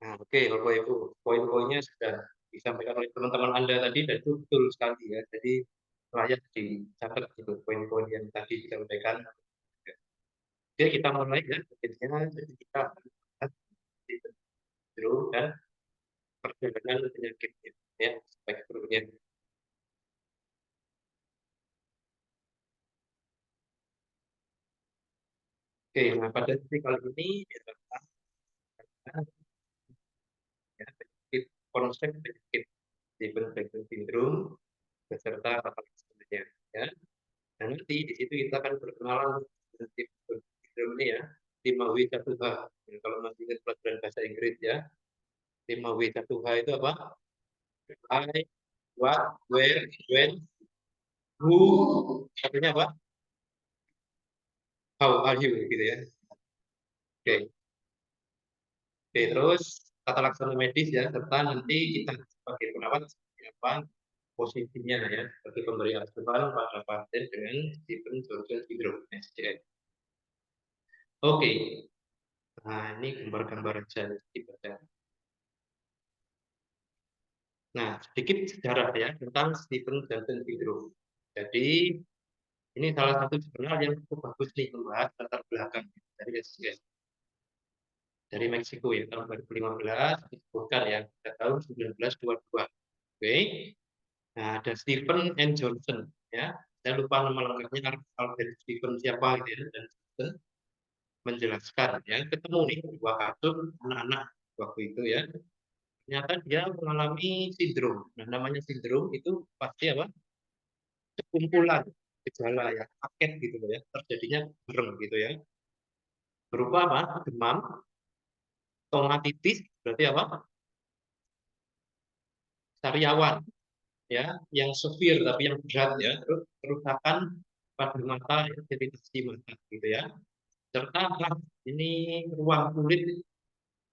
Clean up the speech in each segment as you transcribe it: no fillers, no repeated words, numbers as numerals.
Nah, oke, Bapak Ibu, poin-poinnya sudah disampaikan oleh teman-teman Anda tadi dan itu betul sekali ya. Jadi layak dicatat gitu poin-poin yang tadi disampaikan. Oke, kita mulai ya. Jadi kita akan bahas cenderung dan perjalanan penyakitnya ya, spektrumnya. Oke, nah pada sesi kali ini adalah ya, penyakit konsep penyakit Stephen syndrome beserta patologinya ya. Dan nanti di situ kita akan berkenalan dengan Stephen syndrome ini ya. 5W1H. Ya, kalau masih ingat pelajaran bahasa Inggris ya. 5W1H itu apa? I, what, where, when, who, artinya apa? How are you gitu ya. Oke. Oke, terus tata laksana medis ya, serta nanti kita sebagai perawat seperti apa posisinya ya, sebagai pemberi asuhan pada pasien dengan Stephen Johnson syndrome (SJS). Oke, nah ini gambar-gambar aja dibaca. Nah, sedikit sejarah ya tentang Stephen Johnson syndrome. Jadi ini salah satu jurnal yang cukup bagus nih membahas latar belakang dari SJS dari Meksiko ya tahun 2015 disebutkan ya pada tahun 1922. Oke. Nah, ada Stephen N. Johnson ya. Saya lupa nama lengkapnya Albert Stephen siapa gitu ya dan Johnson menjelaskan ya ketemu nih dua kasus anak-anak waktu itu ya. Ternyata dia mengalami sindrom. Nah, namanya sindrom itu pasti apa? Sekumpulan gejala ya, paket gitu ya, terjadinya bareng gitu ya. Berupa apa? Demam, stomatitis, berarti apa? Sariawan ya, yang severe tapi yang berat ya, terus kerusakan pada mata, iritasi mata gitu ya. Serta ini ruang kulit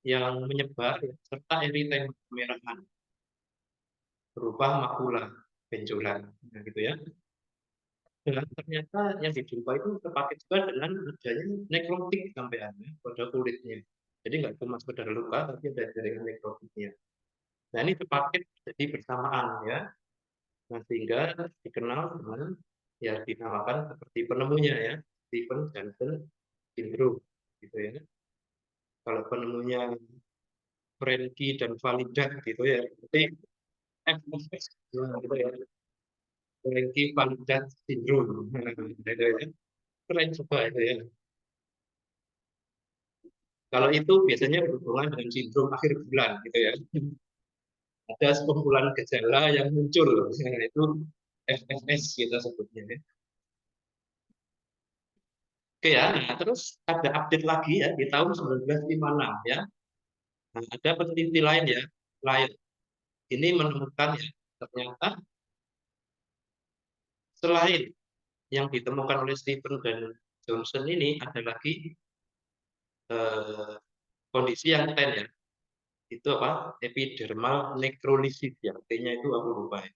yang menyebar ya, serta eritema kemerahan berupa makula benjolan nah, gitu ya. Dan ternyata yang dijumpai itu terpakai juga dengan adanya nekrotik sampeannya pada kulitnya. Jadi nggak cuma sekedar luka, tapi ada jaringan nekrotiknya. Nah ini terpakai jadi bersamaan ya. Nah sehingga dikenal dengan ya dinamakan seperti penemunya ya, Stephen Johnson syndrome gitu ya. Kalau penemunya Franky dan Validat gitu ya, berarti FFS gitu ya. Franky Validat syndrome gitu ya. Keren juga itu ya. Kalau itu biasanya berhubungan dengan sindrom akhir bulan gitu ya. Ada sekumpulan gejala yang muncul, itu FFS kita sebutnya. Ya. Oke ya, nah terus ada update lagi ya di tahun 1956 ya. Nah, ada peneliti lain ya, lain ini menemukan ya ternyata selain yang ditemukan oleh Stephen dan Johnson ini ada lagi eh, kondisi yang lain ya. Itu apa? Epidermal necrolysis ya. Artinya itu aku lupa ya.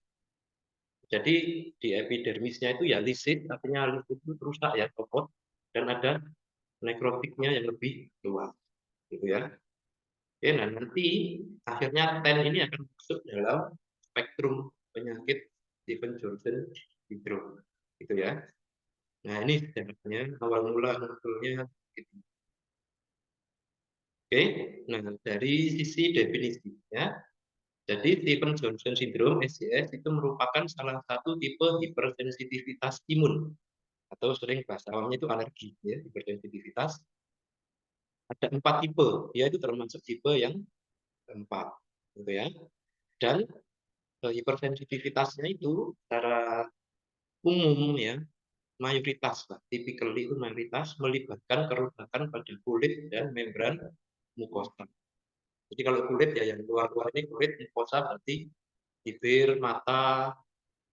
Jadi di epidermisnya itu ya lisit, artinya lisit itu rusak ya, copot, dan ada nekrotiknya yang lebih luas, gitu ya. Oke, nah nanti akhirnya TEN ini akan masuk dalam spektrum penyakit Stephen Johnson syndrome, gitu ya. Nah ini sebenarnya awal mula munculnya. Gitu. Oke, nah dari sisi definisi ya, jadi Stephen Johnson syndrome (SJS) itu merupakan salah satu tipe hipersensitivitas imun atau sering bahasa awamnya itu alergi ya, hipersensitivitas. Ada 4 tipe, dia itu termasuk tipe yang keempat, gitu ya. Dan hipersensitivitasnya itu secara umum ya, mayoritas, typically itu mayoritas melibatkan kerusakan pada kulit dan membran mukosa. Jadi kalau kulit ya yang luar-luar ini kulit mukosa berarti bibir, mata,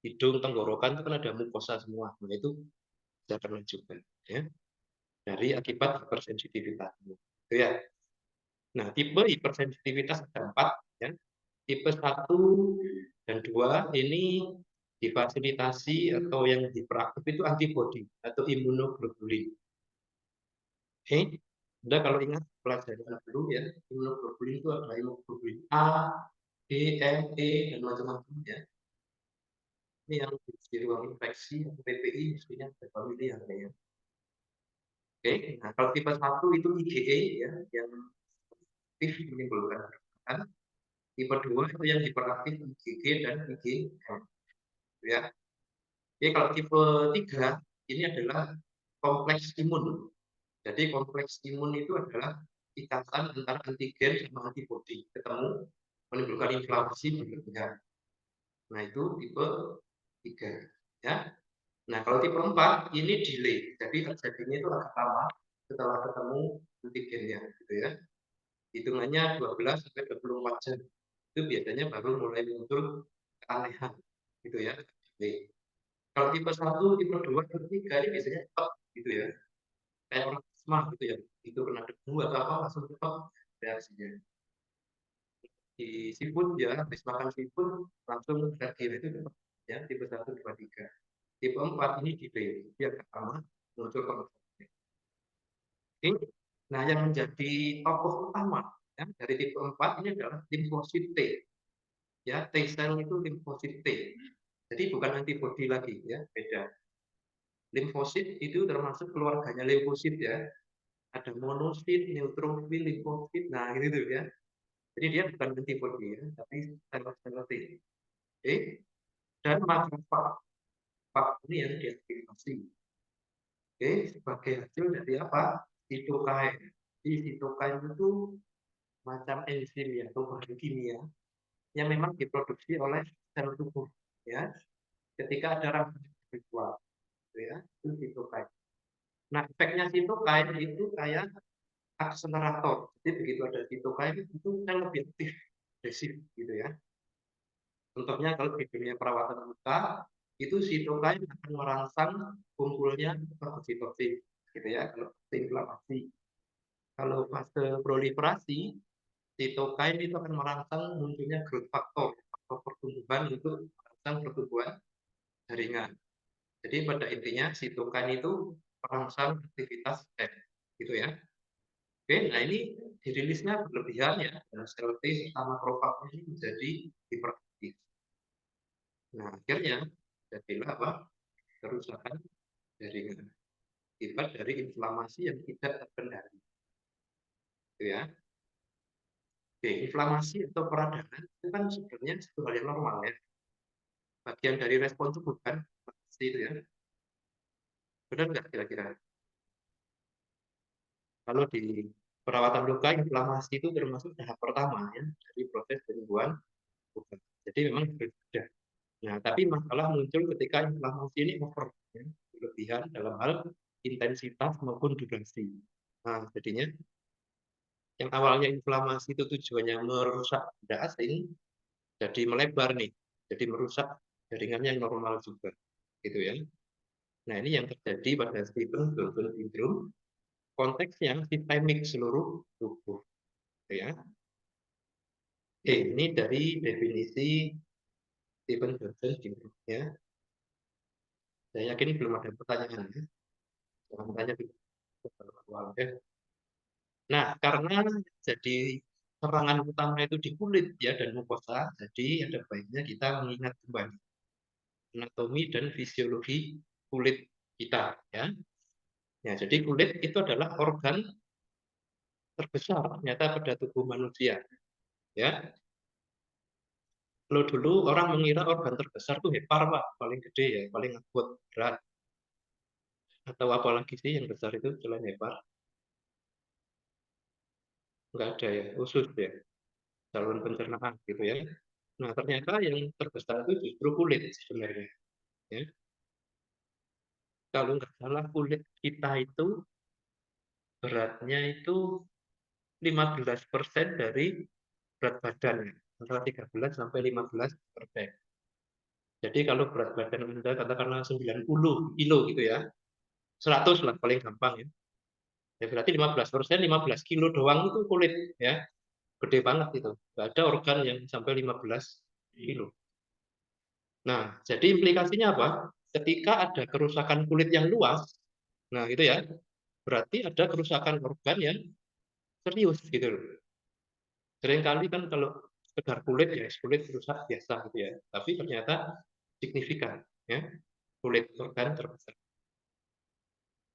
hidung, tenggorokan itu kan ada mukosa semua. Nah itu bisa kena juga ya dari akibat hipersensitivitas. Itu ya. Nah, tipe hipersensitivitas ada 4 ya. Tipe 1 dan 2 ini difasilitasi atau yang hiperaktif itu antibodi atau imunoglobulin. Oke. Anda kalau ingat pelajaran dulu ya, imunoglobulin itu ada imunoglobulin A, D, M, E, dan macam-macam ya. Ini yang di ruang infeksi, PPI, mestinya ada familiar ya. Oke, nah kalau tipe 1 itu IgE ya, yang aktif menimbulkan kerusakan. Tipe 2 itu yang hiperaktif IgG dan IgM. Ya. Oke, kalau tipe 3 ini adalah kompleks imun. Jadi kompleks imun itu adalah ikatan antara antigen sama antibodi ketemu menimbulkan inflamasi berlebihan. Nah, itu tipe 3 ya. Nah, kalau tipe 4 ini delay. Jadi terjadinya itu agak lama setelah ketemu antigennya gitu ya. Hitungannya 12 sampai 24 jam. Itu biasanya baru mulai muncul keanehan gitu ya. Delay. Kalau tipe 1, tipe 2, tipe 3 ini biasanya cepat gitu ya. Kayak orang asma gitu ya. Itu kena debu atau apa langsung cepat reaksinya. Di seafood ya, habis makan seafood langsung reaksi itu cepat ya, tipe 1, 2, 3. Tipe 4 ini delay, dia agak lama muncul kemenangan. Oke. Nah, yang menjadi tokoh utama ya, dari tipe 4 ini adalah limfosit T. Ya, T cell itu limfosit T. Jadi bukan antibodi lagi ya, beda. Limfosit itu termasuk keluarganya limfosit ya. Ada monosit, neutrofil, limfosit. Nah, gitu ya. Jadi dia bukan antibodi ya, tapi sel-sel T. Oke. Dan makrofag. Fag ini yang diaktifasi. Oke, sebagai hasil dari apa? Sitokain. Di sitokain itu macam enzim ya, atau bahan kimia yang memang diproduksi oleh sel tubuh ya. Ketika ada rangkaian ritual, ya, itu sitokain. Nah, efeknya sitokain itu kayak akselerator. Jadi begitu ada sitokain itu sel lebih aktif, agresif gitu ya. Contohnya kalau di dunia perawatan luka itu sitokain akan merangsang kumpulnya fagositosin gitu ya, kalau inflamasi. Kalau fase proliferasi, sitokain itu akan merangsang munculnya growth factor, faktor pertumbuhan untuk merangsang pertumbuhan jaringan. Jadi pada intinya sitokain itu merangsang aktivitas sel, gitu ya. Oke, nah ini dirilisnya berlebihan ya, dan sel T sama makrofagnya ini menjadi hiperaktif. Nah, akhirnya jadilah apa? Kerusakan jaringan akibat dari inflamasi yang tidak terkendali. Gitu ya. Oke, inflamasi atau peradangan itu kan sebenarnya satu hal yang normal ya. Bagian dari respon tubuh kan, pasti itu ya. Benar nggak kira-kira? Kalau di perawatan luka, inflamasi itu termasuk tahap pertama ya dari proses penyembuhan luka. Jadi memang berbeda. Nah, tapi masalah muncul ketika inflamasi ini over, ya, berlebihan dalam hal intensitas maupun durasi. Nah, jadinya yang awalnya inflamasi itu tujuannya merusak benda asing, jadi melebar nih, jadi merusak jaringan yang normal juga, gitu ya. Nah, ini yang terjadi pada Stevens-Johnson syndrome, konteksnya sistemik seluruh tubuh, gitu ya. Oke, ini dari definisi Stevens-Johnson syndrome ya. Saya yakin belum ada pertanyaan ya. Jangan tanya di awal ya. Nah, karena jadi serangan utama itu di kulit ya dan mukosa, jadi ada baiknya kita mengingat kembali anatomi dan fisiologi kulit kita ya. Ya, jadi kulit itu adalah organ terbesar ternyata pada tubuh manusia ya. Kalau dulu orang mengira organ terbesar tuh hepar Pak, paling gede ya, paling abot berat. Atau apalagi sih yang besar itu selain hepar? Enggak ada ya, usus ya, saluran pencernaan gitu ya. Nah, ternyata yang terbesar itu justru kulit sebenarnya. Ya. Kalau nggak salah kulit kita itu beratnya itu 15% dari berat badan, antara 13 sampai 15%. Jadi kalau berat badan Anda katakanlah 90 kilo gitu ya, 100 lah paling gampang ya. Ya berarti 15%, 15 kilo doang itu kulit ya. Gede banget itu. Nggak ada organ yang sampai 15 kilo. Nah, jadi implikasinya apa? Ketika ada kerusakan kulit yang luas, nah gitu ya, berarti ada kerusakan organ yang serius gitu loh. Seringkali kan kalau sekedar kulit ya kulit rusak biasa gitu ya, tapi ternyata signifikan ya kulit organ terbesar.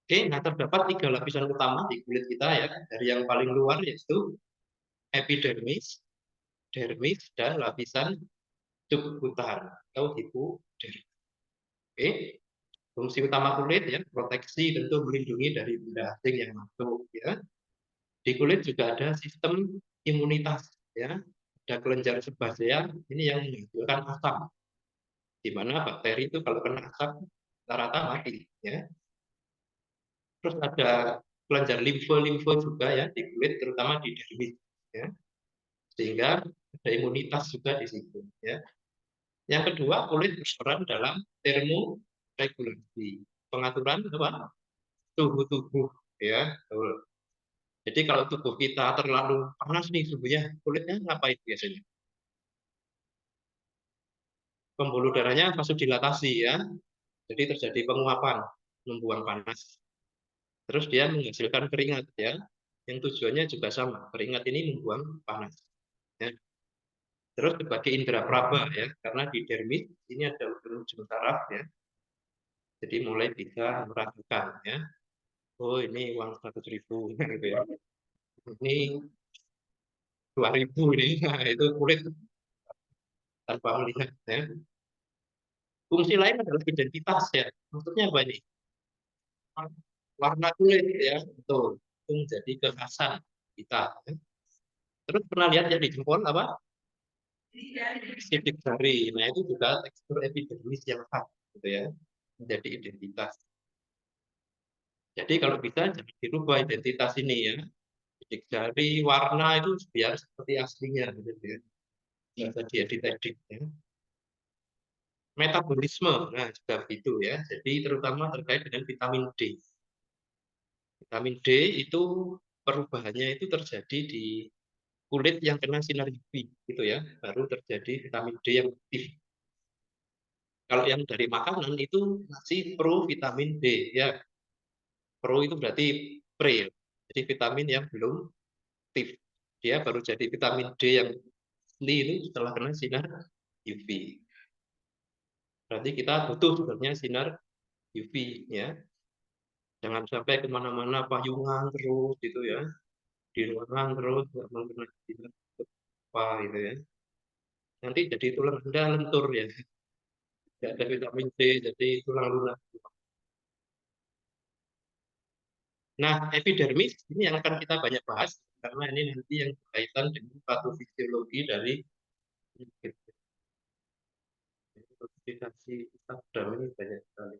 Oke, nah terdapat 3 lapisan utama di kulit kita ya, dari yang paling luar yaitu epidermis, dermis, dan lapisan subkutan atau hipodermis. Oke, fungsi utama kulit ya, proteksi tentu melindungi dari benda asing yang masuk ya. Di kulit juga ada sistem imunitas ya. Ada kelenjar sebasea ini yang menghasilkan asam. Di mana bakteri itu kalau kena asam rata-rata mati ya. Terus ada kelenjar limfe juga ya di kulit terutama di dermis ya. Sehingga ada imunitas juga di situ ya. Yang kedua, kulit berperan dalam termoregulasi, pengaturan apa? Suhu tubuh ya. Jadi kalau tubuh kita terlalu panas nih suhunya, kulitnya ngapain biasanya? Pembuluh darahnya vasodilatasi ya. Jadi terjadi penguapan, membuang panas. Terus dia menghasilkan keringat ya. Yang tujuannya juga sama, keringat ini membuang panas. Ya. Terus sebagai indera praba ya, karena di dermis ini ada ujung saraf ya. Jadi mulai bisa merasakan ya. Oh ini uang 100.000 gitu ya. Ini 2.000 ini. Nah, itu kulit tanpa melihat ya. Fungsi lain adalah identitas ya. Maksudnya apa ini? Warna kulit ya, betul. Itu menjadi kekhasan kita. Ya. Terus pernah lihat yang di jempol apa? Sidik jari. Nah itu juga tekstur epidermis yang khas, gitu ya, menjadi identitas. Jadi kalau bisa jangan dirubah identitas ini ya. Sidik jari, warna itu biar seperti aslinya, gitu ya. Bisa diedit-edit ya. Metabolisme, nah juga begitu ya. Jadi terutama terkait dengan vitamin D. Vitamin D itu perubahannya itu terjadi di kulit yang kena sinar UV gitu ya, baru terjadi vitamin D yang aktif. Kalau yang dari makanan itu masih pro vitamin D ya. Pro itu berarti pre, jadi vitamin yang belum aktif. Dia baru jadi vitamin D yang asli itu setelah kena sinar UV. Berarti kita butuh sebenarnya sinar UV ya. Jangan sampai kemana-mana payungan terus gitu ya. Di ruangan terus nggak mau kena sinar apa gitu ya. Nanti jadi tulang Anda lentur ya. Nggak ada vitamin D, jadi tulang lunak. Nah, epidermis ini yang akan kita banyak bahas karena ini nanti yang berkaitan dengan patofisiologi dari penyakit. Klasifikasi Instagram ini banyak sekali.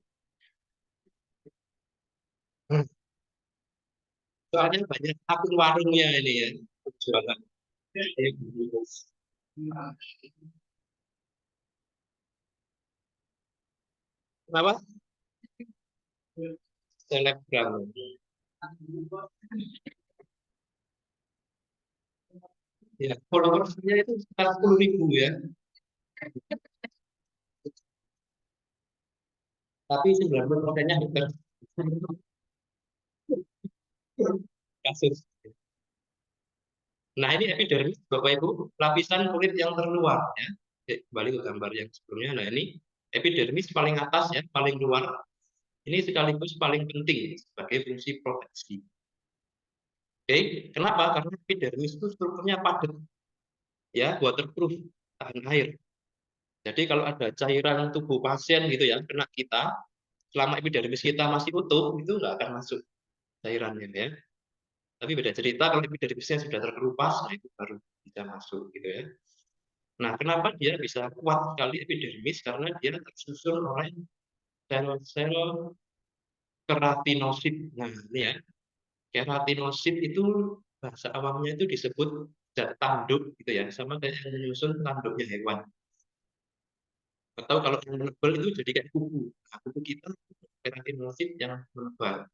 Soalnya banyak akun warungnya ini ya, jualan. Kenapa? Selebgram. Ya, followersnya itu sekitar 10.000 ya. Tapi 90%-nya haters. Kasus. Nah, ini epidermis, Bapak Ibu, lapisan kulit yang terluar ya. Kembali ke gambar yang sebelumnya. Nah, ini epidermis paling atas ya, paling luar. Ini sekaligus paling penting sebagai fungsi proteksi. Oke, kenapa? Karena epidermis itu strukturnya padat, ya, waterproof, tahan air. Jadi kalau ada cairan tubuh pasien gitu ya, kena kita, selama epidermis kita masih utuh, itu nggak akan masuk cairannya ya. Tapi beda cerita kalau epidermisnya sudah terkelupas, nah itu baru bisa masuk gitu ya. Nah, kenapa dia bisa kuat sekali epidermis? Karena dia tersusun oleh sel-sel keratinosit. Nah, ini ya, keratinosit itu bahasa awamnya itu disebut zat tanduk gitu ya, sama kayak yang menyusun tanduknya hewan. Atau kalau yang menebal itu jadi kayak kuku. Nah, kuku kita keratinosit yang menebal.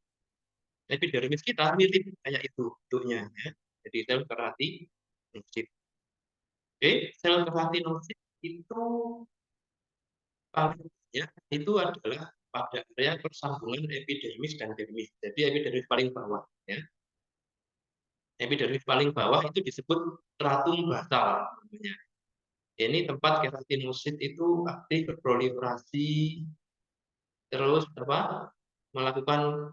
Epidermis kita mirip kayak itu bentuknya ya. Jadi sel keratinosit. Oke, sel keratinosit itu paling banyak itu adalah pada area persambungan epidermis dan dermis. Jadi epidermis paling bawah, ya. Epidermis paling bawah itu disebut stratum basal. Ini tempat keratinosit itu aktif berproliferasi, terus melakukan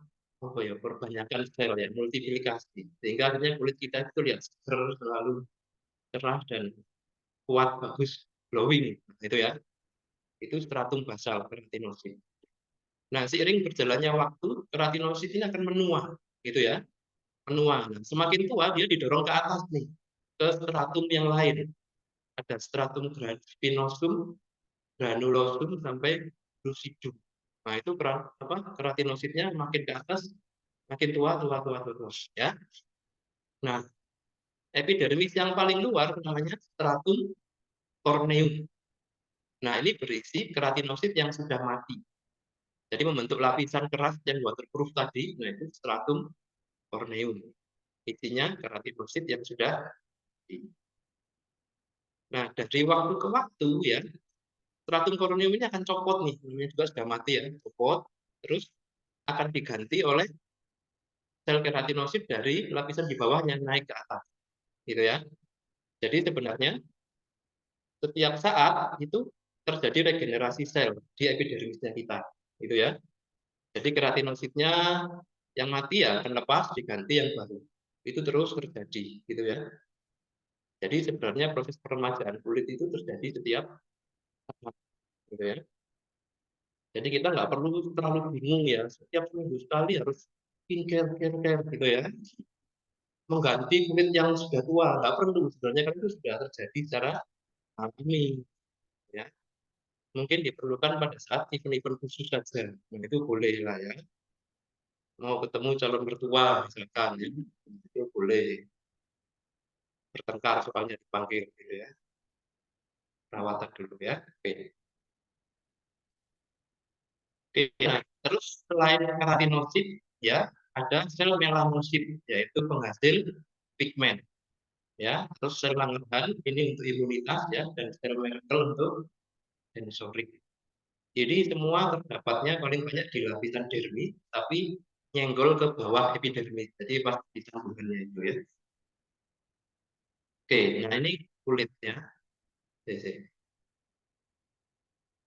perbanyakan sel ya, multiplikasi, sehingga akhirnya kulit kita itu lihat seger, selalu cerah dan kuat, bagus, glowing, itu ya. Itu stratum basal keratinosit. Nah, seiring berjalannya waktu, keratinosit ini akan menua, gitu ya, menua. Nah, semakin tua dia didorong ke atas nih, ke stratum yang lain. Ada stratum spinosum, granulosum sampai lucidum. Nah, itu keratinositnya makin ke atas, makin tua, ya. Nah, epidermis yang paling luar namanya stratum corneum. Nah, ini berisi keratinosit yang sudah mati. Jadi membentuk lapisan keras yang waterproof tadi, nah itu stratum corneum. Isinya keratinosit yang sudah mati. Nah, dari waktu ke waktu ya, stratum corneum ini akan copot nih, namanya juga sudah mati ya, copot, terus akan diganti oleh sel keratinosit dari lapisan di bawahnya naik ke atas, gitu ya. Jadi sebenarnya setiap saat itu terjadi regenerasi sel di epidermisnya kita, gitu ya. Jadi keratinositnya yang mati ya akan lepas diganti yang baru. Itu terus terjadi, gitu ya. Jadi sebenarnya proses peremajaan kulit itu terjadi setiap saat, gitu ya. Jadi kita nggak perlu terlalu bingung ya, setiap seminggu sekali harus skincare, care, gitu ya. Mengganti kulit yang sudah tua, nggak perlu. Sebenarnya kan itu sudah terjadi secara alami, ya. Mungkin diperlukan pada saat event-event khusus saja. Nah, itu boleh lah ya. Mau ketemu calon mertua misalkan, ya. Itu boleh bertengkar soalnya dipanggil, gitu ya. Perawatan dulu ya. Oke. Oke, nah, terus selain keratinosit, ya ada sel melanosit, yaitu penghasil pigmen, ya. Terus sel Langerhans ini untuk imunitas, ya, dan sel Merkel untuk sensorik. Jadi semua terdapatnya paling banyak di lapisan dermis, tapi nyenggol ke bawah epidermis. Jadi pas di sambungannya itu ya. Oke, nah ini kulitnya.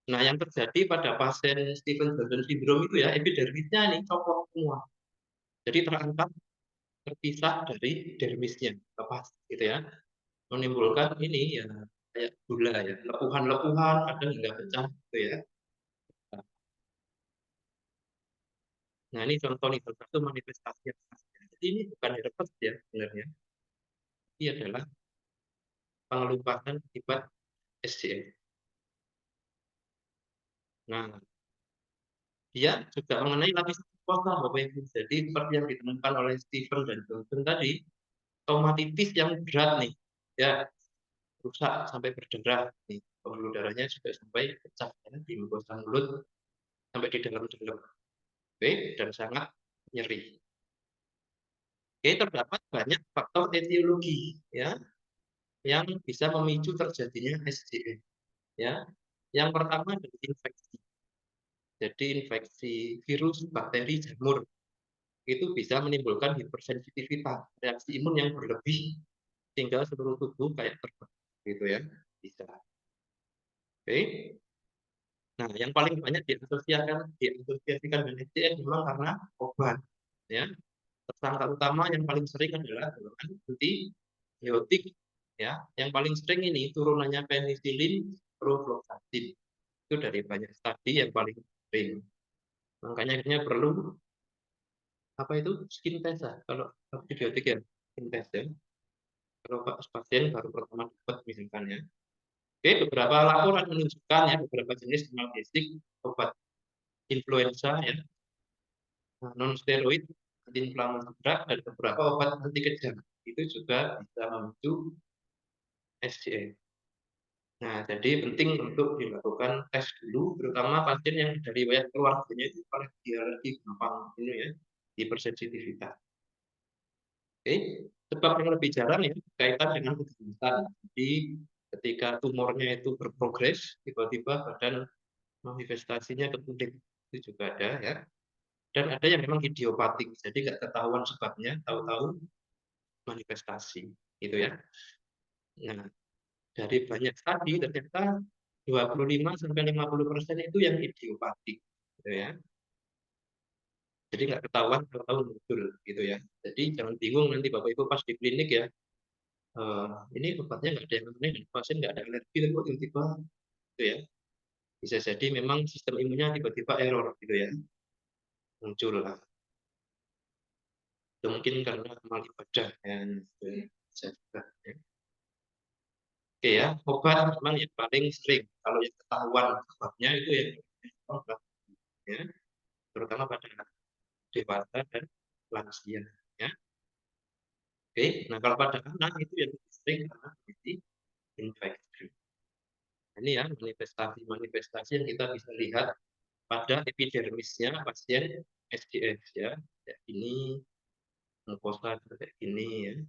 Nah, yang terjadi pada pasien Stevens-Johnson syndrome itu ya epidermisnya ini copot semua. Jadi terangkat terpisah dari dermisnya, lepas gitu ya. Menimbulkan ini ya kayak gula ya, lepuhan-lepuhan, kadang nggak pecah gitu ya. Nah, ini contoh nih, salah satu manifestasi yang khas. Jadi ini bukan herpes ya sebenarnya. Ini adalah pengelupasan akibat SCM. Nah, dia juga mengenai lapisan mukosa, Bapak Ibu. Jadi seperti yang ditemukan oleh Stephen dan Johnson tadi, stomatitis yang berat nih, ya rusak sampai berdarah nih. Pembuluh darahnya juga sampai pecah ya, di mukosa mulut sampai di dalam-dalam. Oke, dan sangat nyeri. Oke, terdapat banyak faktor etiologi ya yang bisa memicu terjadinya SJM. Ya, yang pertama adalah infeksi. Jadi infeksi virus, bakteri, jamur itu bisa menimbulkan hipersensitivitas, reaksi imun yang berlebih sehingga seluruh tubuh kayak terbakar gitu ya. Bisa. Oke. Nah, yang paling banyak diasosiasikan dengan SJM memang karena obat ya. Tersangka utama yang paling sering adalah antibiotik ya. Yang paling sering ini turunannya penisilin, profloxacin. Itu dari banyak studi yang paling sering. Makanya akhirnya perlu apa itu skin test ya. Kalau antibiotik ya skin test ya. Kalau pasien baru pertama dapat misalkan ya. Oke, beberapa laporan menunjukkan ya beberapa jenis analgesik obat influenza ya, non steroid, antiinflamasi berat dan beberapa obat anti kejang itu juga bisa memicu SJM. Nah, jadi penting untuk dilakukan tes dulu, terutama pasien yang dari riwayat keluarganya itu paling alergi gampang ini ya, hipersensitivitas. Oke, sebab yang lebih jarang ya kaitan dengan kegenitan. Jadi ketika tumornya itu berprogres, tiba-tiba badan manifestasinya ke kulit. Itu itu juga ada ya. Dan ada yang memang idiopatik, jadi nggak ketahuan sebabnya, tahu-tahu manifestasi, gitu ya. Nah, dari banyak tadi ternyata 25-50% itu yang idiopatik, gitu ya. Jadi nggak ketahuan, tahu-tahu muncul, gitu ya. Jadi jangan bingung nanti Bapak Ibu pas di klinik ya, ini obatnya nggak ada yang aneh, pasien nggak ada alergi, kok tiba-tiba, gitu ya. Bisa jadi memang sistem imunnya tiba-tiba error, gitu ya, muncul lah. Itu mungkin karena amal ibadah yang bisa juga. Ya. Oke ya, obat memang yang paling sering. Kalau yang ketahuan sebabnya itu yang obat, ya, terutama pada dewasa dan lansia. Ya. Oke, nah kalau pada anak itu yang lebih sering karena kondisi infeksi. Ini ya manifestasi-manifestasi yang kita bisa lihat pada epidermisnya pasien SDS ya. Kayak ini, mukosa kayak ini ya.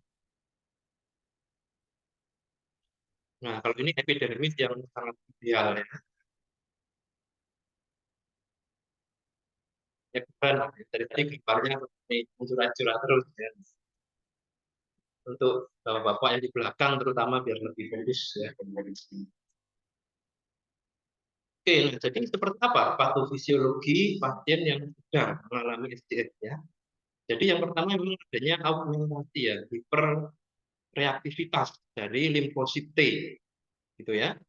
Nah, kalau ini epidermis yang sangat ideal ya. Ya bukan, dari tadi gambarnya mencurah-curah terus ya. Untuk bapak yang di belakang terutama biar lebih fokus ya. Oke, nah, jadi seperti apa patofisiologi pasien yang sedang mengalami SDS ya? Jadi yang pertama memang adanya augmentasi ya, hiperreaktivitas dari limfosit T, gitu ya.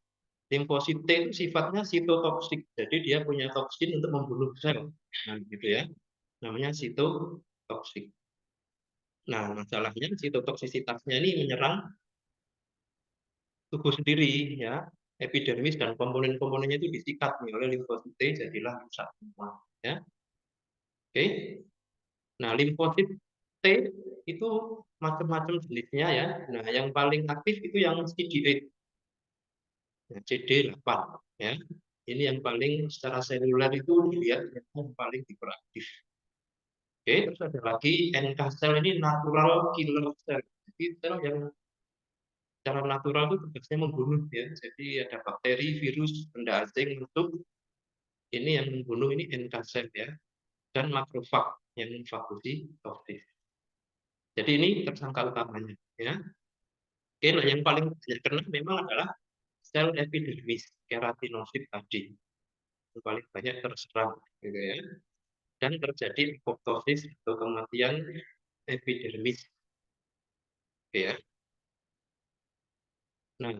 Limfosit T itu sifatnya sitotoksik, jadi dia punya toksin untuk membunuh sel, nah, gitu ya. Namanya sitotoksik. Nah, masalahnya sitotoksisitasnya ini menyerang tubuh sendiri ya. Epidermis dan komponen-komponennya itu disikat nih oleh limfosit T, jadilah rusak semua ya. Oke. Nah, limfosit T itu macam-macam jenisnya ya. Nah, yang paling aktif itu yang CD8, ya, CD8 ya. Ini yang paling secara seluler itu dilihat yang paling hiperaktif. Oke, terus ada lagi NK cell ini natural killer cell. Jadi sel yang secara natural itu tugasnya membunuh ya. Jadi ada bakteri, virus, benda asing masuk. Ini yang membunuh ini NK cell ya. Dan makrofag yang fagositosis. Jadi ini tersangka utamanya ya. Oke, nah yang paling banyak kena memang adalah sel epidermis, keratinosit tadi. Yang paling banyak terserang gitu ya. Dan terjadi apoptosis atau kematian epidermis. Oke ya. Nah,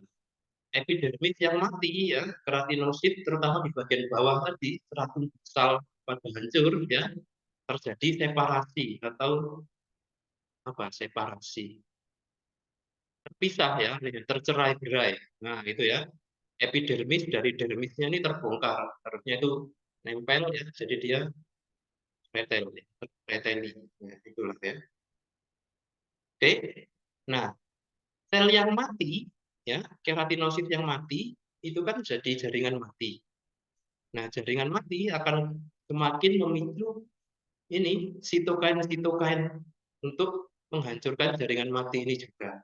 epidermis yang mati ya, keratinosit terutama di bagian bawah tadi, stratum basal pada hancur ya, terjadi separasi atau apa? Separasi. Terpisah ya, tercerai-berai. Nah, itu ya. Epidermis dari dermisnya ini terbongkar. Harusnya itu nempel ya, jadi dia pretel ya, preteli. Nah, itulah ya. Oke. Nah, sel yang mati ya, keratinosit yang mati itu kan jadi jaringan mati. Nah, jaringan mati akan semakin memicu ini sitokain-sitokain untuk menghancurkan jaringan mati ini juga.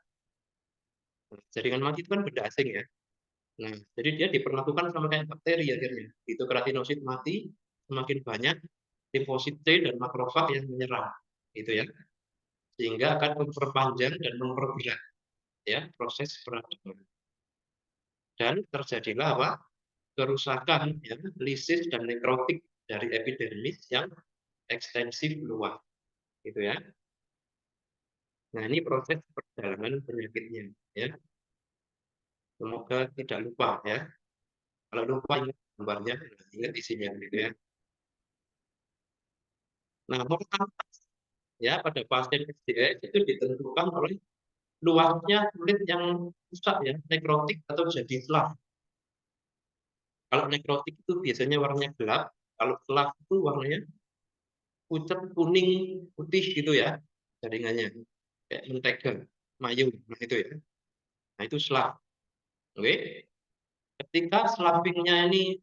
Nah, jaringan mati itu kan benda asing ya. Nah, jadi dia diperlakukan sama kayak bakteri akhirnya. Itu keratinosit mati, semakin banyak limfosit T dan makrofag yang menyerang. Itu ya. Sehingga akan memperpanjang dan memperberat ya proses peradaban. Dan terjadilah apa? Kerusakan ya, lisis dan nekrotik dari epidermis yang ekstensif luas. Gitu ya. Nah, ini proses perjalanan penyakitnya ya. Semoga tidak lupa ya. Kalau lupa ingat gambarnya, ingat isinya gitu ya. Nah, mortalitas ya pada pasien SDS itu ditentukan oleh luasnya kulit yang rusak ya, nekrotik atau jadi selaf. Kalau nekrotik itu biasanya warnanya gelap, kalau selaf itu warnanya pucat, kuning, putih gitu ya jaringannya. Kayak mentega, mayung, nah itu ya. Nah, itu selaf. Oke. Ketika sloughing-nya ini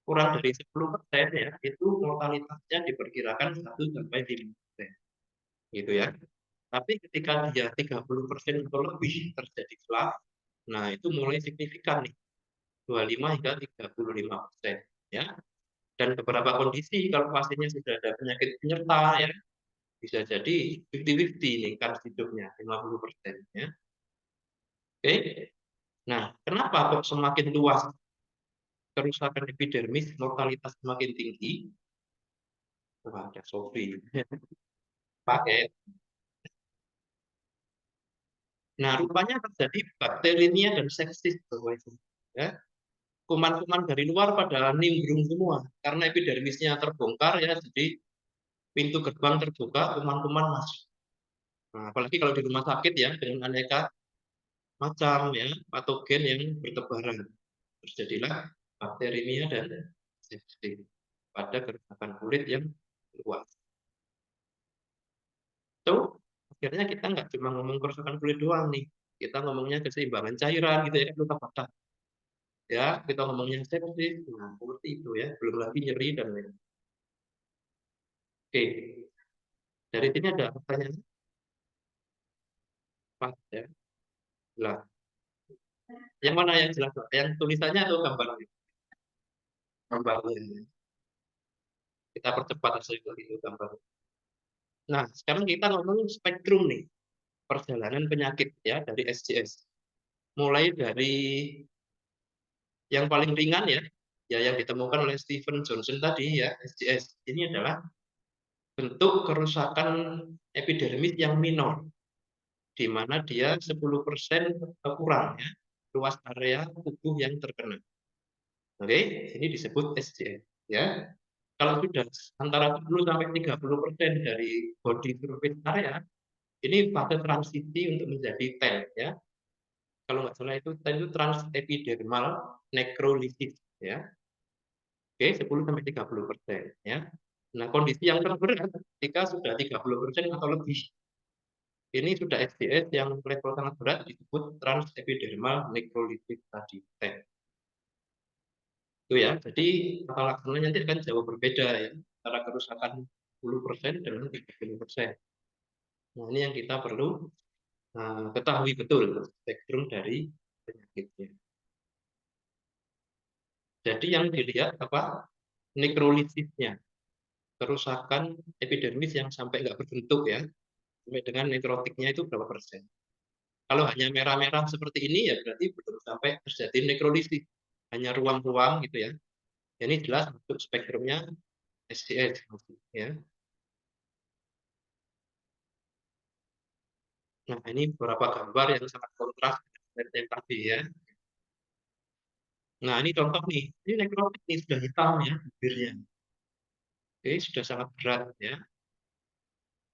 kurang dari 10% ya, itu mortalitasnya diperkirakan 1-5%. Gitu ya. Tapi ketika dia 30% atau lebih terjadi slough, nah itu mulai signifikan nih, 25 hingga 35% ya. Dan beberapa kondisi kalau pasiennya sudah ada penyakit penyerta ya, bisa jadi 50-50 nih kans hidupnya 50% ya. Oke. Nah, kenapa kok semakin luas kerusakan epidermis mortalitas semakin tinggi? Wah, ada Sophie. Pakai. Nah, rupanya terjadi bakterinia dan sepsis, Bapak Ibu. Ya. Kuman-kuman dari luar pada nimbrung semua karena epidermisnya terbongkar ya, jadi pintu gerbang terbuka, kuman-kuman masuk. Nah, apalagi kalau di rumah sakit ya dengan aneka macam ya patogen yang bertebaran. Terjadilah bakterinia dan sepsis pada kerusakan kulit yang luas. Itu akhirnya kita nggak cuma ngomong kerusakan kulit doang nih, kita ngomongnya keseimbangan cairan gitu ya, luka patah. Ya, kita ngomongnya sepsis, nah seperti itu ya, belum lagi nyeri dan lain. Oke, dari sini ada pertanyaan pas ya. Lah, yang mana yang jelas? Yang tulisannya atau gambarnya? Gambarnya. Kita percepat hasil itu gambar. Nah, sekarang kita ngomong spektrum nih, perjalanan penyakit ya dari SJS. Mulai dari yang paling ringan ya, ya yang ditemukan oleh Stephen Johnson tadi ya, SJS. Ini adalah bentuk kerusakan epidermis yang minor, di mana dia 10% kurang ya, luas area tubuh yang terkena. Oke, ini disebut SJS ya. Kalau sudah antara 10 sampai 30% dari body surface area, ini fase transisi untuk menjadi TEN ya. Kalau nggak salah itu TEN itu transepidermal necrolysis ya. Oke, 10 sampai 30% ya. Nah, kondisi yang terberat ketika sudah 30% atau lebih. Ini sudah SDS yang level sangat berat disebut transepidermal necrolysis tadi. Itu ya. Jadi tata laksananya nanti akan jauh berbeda ya antara kerusakan 10% dengan 30%. Nah, ini yang kita perlu ketahui betul spektrum dari penyakitnya. Jadi yang dilihat apa? Nekrolitisnya, kerusakan epidermis yang sampai nggak berbentuk ya, sampai dengan nekrotiknya itu berapa persen. Kalau hanya merah-merah seperti ini ya berarti belum sampai terjadi nekrolisis, hanya ruang-ruang gitu ya. Ini jelas untuk spektrumnya SCS ya. Nah, ini beberapa gambar yang sangat kontras dengan yang tadi ya. Nah, ini contoh nih. Ini nekrotik nih sudah hitam ya bibirnya. Oke, sudah sangat berat ya.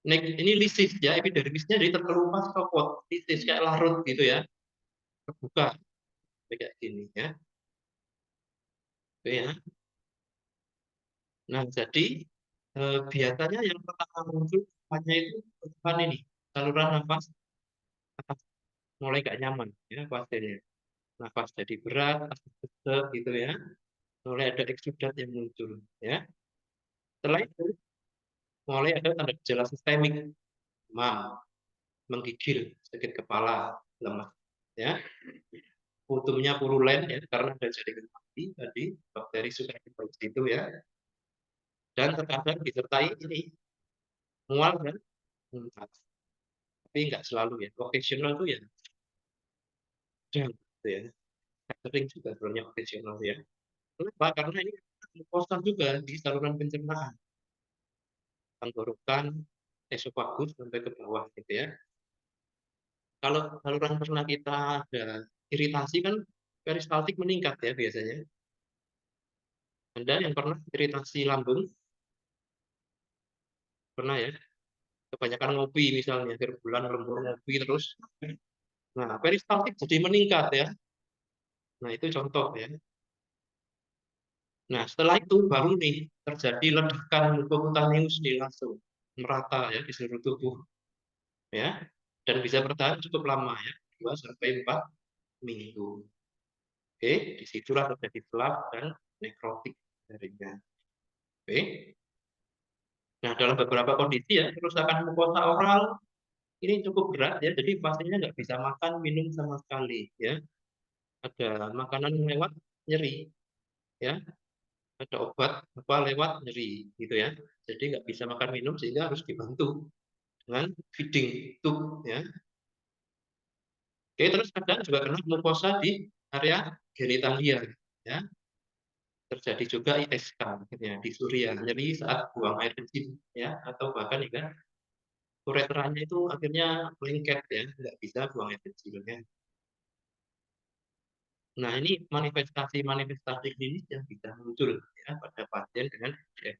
Ini lisis ya, epidermisnya jadi terkelupas copot, lisis kayak larut gitu ya, terbuka kayak gini ya. Oke ya. Nah, jadi biasanya yang pertama muncul hanya itu depan ini saluran nafas atas mulai gak nyaman ya pasiennya. Nafas jadi berat, sesak gitu ya. Mulai ada eksudat yang muncul ya. Setelah itu mulai ada tanda gejala sistemik, demam, menggigil, sakit kepala, lemas ya. Putumnya purulen ya karena ada jaringan mati tadi bakteri suka itu ya. Dan terkadang disertai ini mual dan muntah. Tapi nggak selalu ya. Occasional itu ya sedang gitu ya. Sering juga sebenarnya occasional ya. Kenapa? Karena ini mukosa juga di saluran pencernaan, tenggorokan, esofagus sampai ke bawah gitu ya. Kalau saluran cerna kita ada iritasi kan peristaltik meningkat ya biasanya. Anda yang pernah iritasi lambung pernah ya? Kebanyakan ngopi misalnya, akhir bulan lembur ngopi terus. Nah, peristaltik jadi meningkat ya. Nah, itu contoh ya. Nah, setelah itu baru nih terjadi ledakan mukokutaneus nih langsung merata ya di seluruh tubuh ya. Dan bisa bertahan cukup lama ya, 2 sampai 4 minggu. Oke, disitulah terjadi selap dan nekrotik jaringan. Oke. Nah, dalam beberapa kondisi ya, kerusakan mukosa oral ini cukup berat ya, jadi pasiennya nggak bisa makan, minum sama sekali ya. Ada makanan lewat nyeri ya. ada obat apa lewat nyeri gitu ya. Jadi nggak bisa makan minum sehingga harus dibantu dengan feeding tube ya. Oke, terus kadang juga kena mukosa di area genitalia ya. Terjadi juga ISK ya, disuria, nyeri saat buang air kecil ya, atau bahkan juga ureteranya itu akhirnya lengket ya, nggak bisa buang air kecil ya. Nah, ini manifestasi-manifestasi klinis yang bisa muncul ya pada pasien dengan MDS.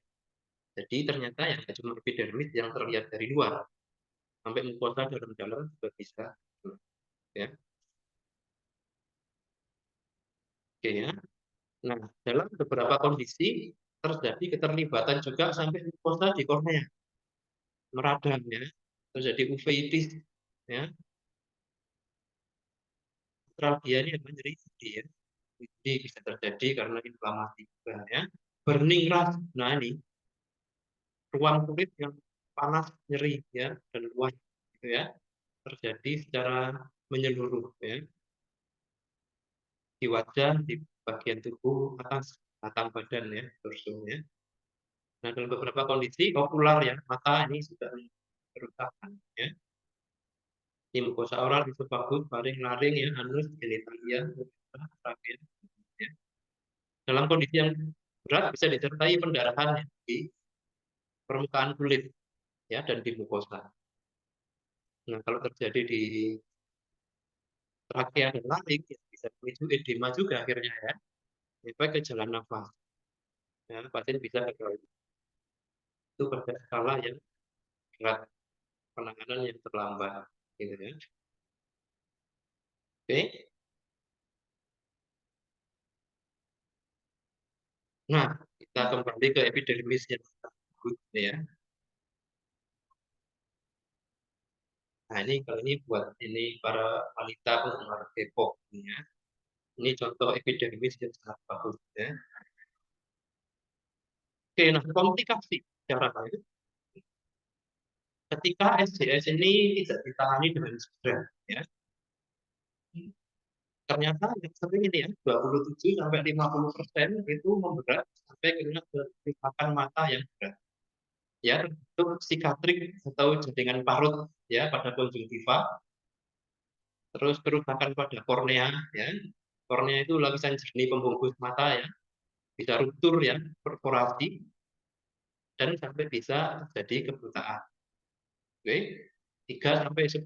Jadi ternyata ya nggak cuma epidermis yang terlihat dari luar, sampai mukosa dalam-dalam juga bisa ya. Oke ya. Nah, dalam beberapa kondisi terjadi keterlibatan juga sampai mukosa di kornea, meradang ya, terjadi uveitis ya. Australia ini yang nyeri ya. Ini bisa terjadi karena inflamasi juga ya. Burning rash. Nah, ini ruang kulit yang panas, nyeri ya, dan luas gitu ya. Terjadi secara menyeluruh ya, di wajah, di bagian tubuh atas, batang badan ya, torso ya. Nah, dalam beberapa kondisi okular ya, mata ini sudah kerusakan ya. Di mukosa oral, isofagus, faring, laring ya, anus, genitalia, terakhir. Ya. Dalam kondisi yang berat bisa disertai pendarahan ya, di permukaan kulit ya dan di mukosa. Nah, kalau terjadi di trakea dan laring ya, bisa memicu edema juga akhirnya ya, efek ke jalan nafas. Ya, pasien bisa itu pada skala yang berat, penanganan yang terlambat gitu ya. Oke. Nah, kita kembali ke epidermis yang bagus ya. Nah, ini kalau ini buat ini para wanita penggemar K-pop ya. Ini contoh epidermis yang sangat bagus ya. Oke, nah komplikasi cara lain ketika SJS ini tidak ditangani dengan segera ya. Ternyata yang sering ini ya 27 sampai 50% itu memberat sampai kena kerusakan mata yang berat. Ya, untuk sikatrik atau jaringan parut ya pada konjungtiva, terus kerusakan pada kornea ya. Kornea itu lapisan jernih pembungkus mata ya, bisa ruptur ya, perforasi dan sampai bisa terjadi kebutaan. Oke, 3 sampai 10%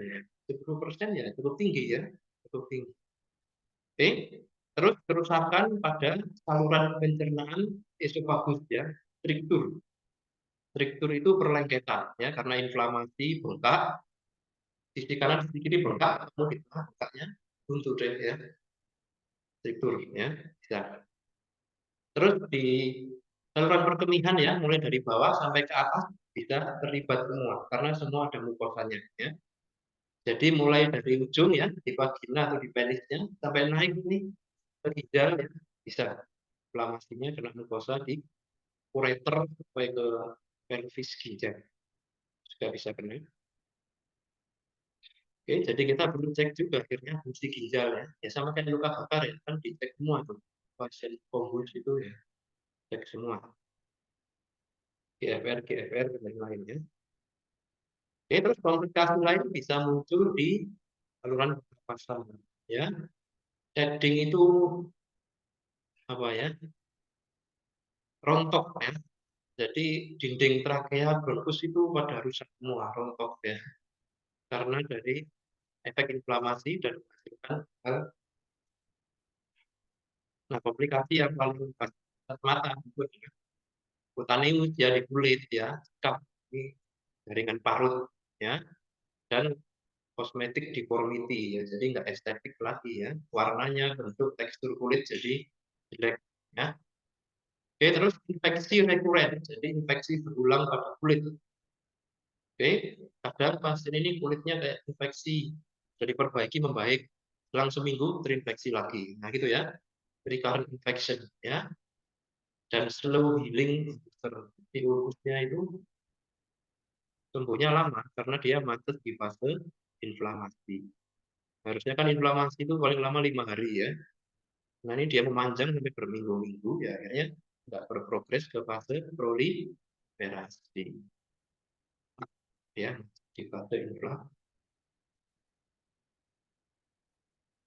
ya. 10% ya cukup tinggi ya, cukup tinggi. Oke, terus kerusakan pada saluran pencernaan esofagus ya, struktur. Struktur itu perlengketan ya karena inflamasi bengkak, sisi kanan sisi kiri bengkak, kamu di tengah bengkaknya buntu deh ya, struktur ya. Bisa. Terus di saluran perkemihan ya, mulai dari bawah sampai ke atas bisa terlibat semua karena semua ada mukosanya ya. Jadi mulai dari ujung ya di vagina atau di penisnya sampai naik nih ke ginjal ya, bisa inflamasinya kena mukosa di ureter sampai ke pelvis ginjal juga bisa kena. Oke, jadi kita perlu cek juga akhirnya fungsi ginjal ya. Ya sama kayak luka bakar ya, kan dicek semua tuh. Pasien konvulsi itu ya, cek semua. GFR, GFR, dan lain-lainnya. Oke, terus komplikasi lain bisa muncul di saluran pernapasan. Ya, shedding itu apa ya? Rontok ya. Jadi dinding trakea, bronkus itu pada rusak semua, rontok ya. Karena dari efek inflamasi dan menghasilkan nah komplikasi yang paling mata itu kutaneus ya di kulit ya, skap ini jaringan parut ya, dan kosmetik deformity ya, jadi nggak estetik lagi ya, warnanya, bentuk, tekstur kulit jadi jelek ya. Oke, terus infeksi rekuren, jadi infeksi berulang pada kulit. Oke, kadang pasien ini kulitnya kayak infeksi, jadi perbaiki membaik, selang seminggu terinfeksi lagi, nah gitu ya, recurrent infection ya, dan slow healing di urusnya itu sembuhnya lama karena dia macet di fase inflamasi. Harusnya kan inflamasi itu paling lama 5 hari ya. Nah, ini dia memanjang sampai berminggu-minggu, ya akhirnya nggak berprogres ke fase proliferasi. Ya, di fase inflamasi.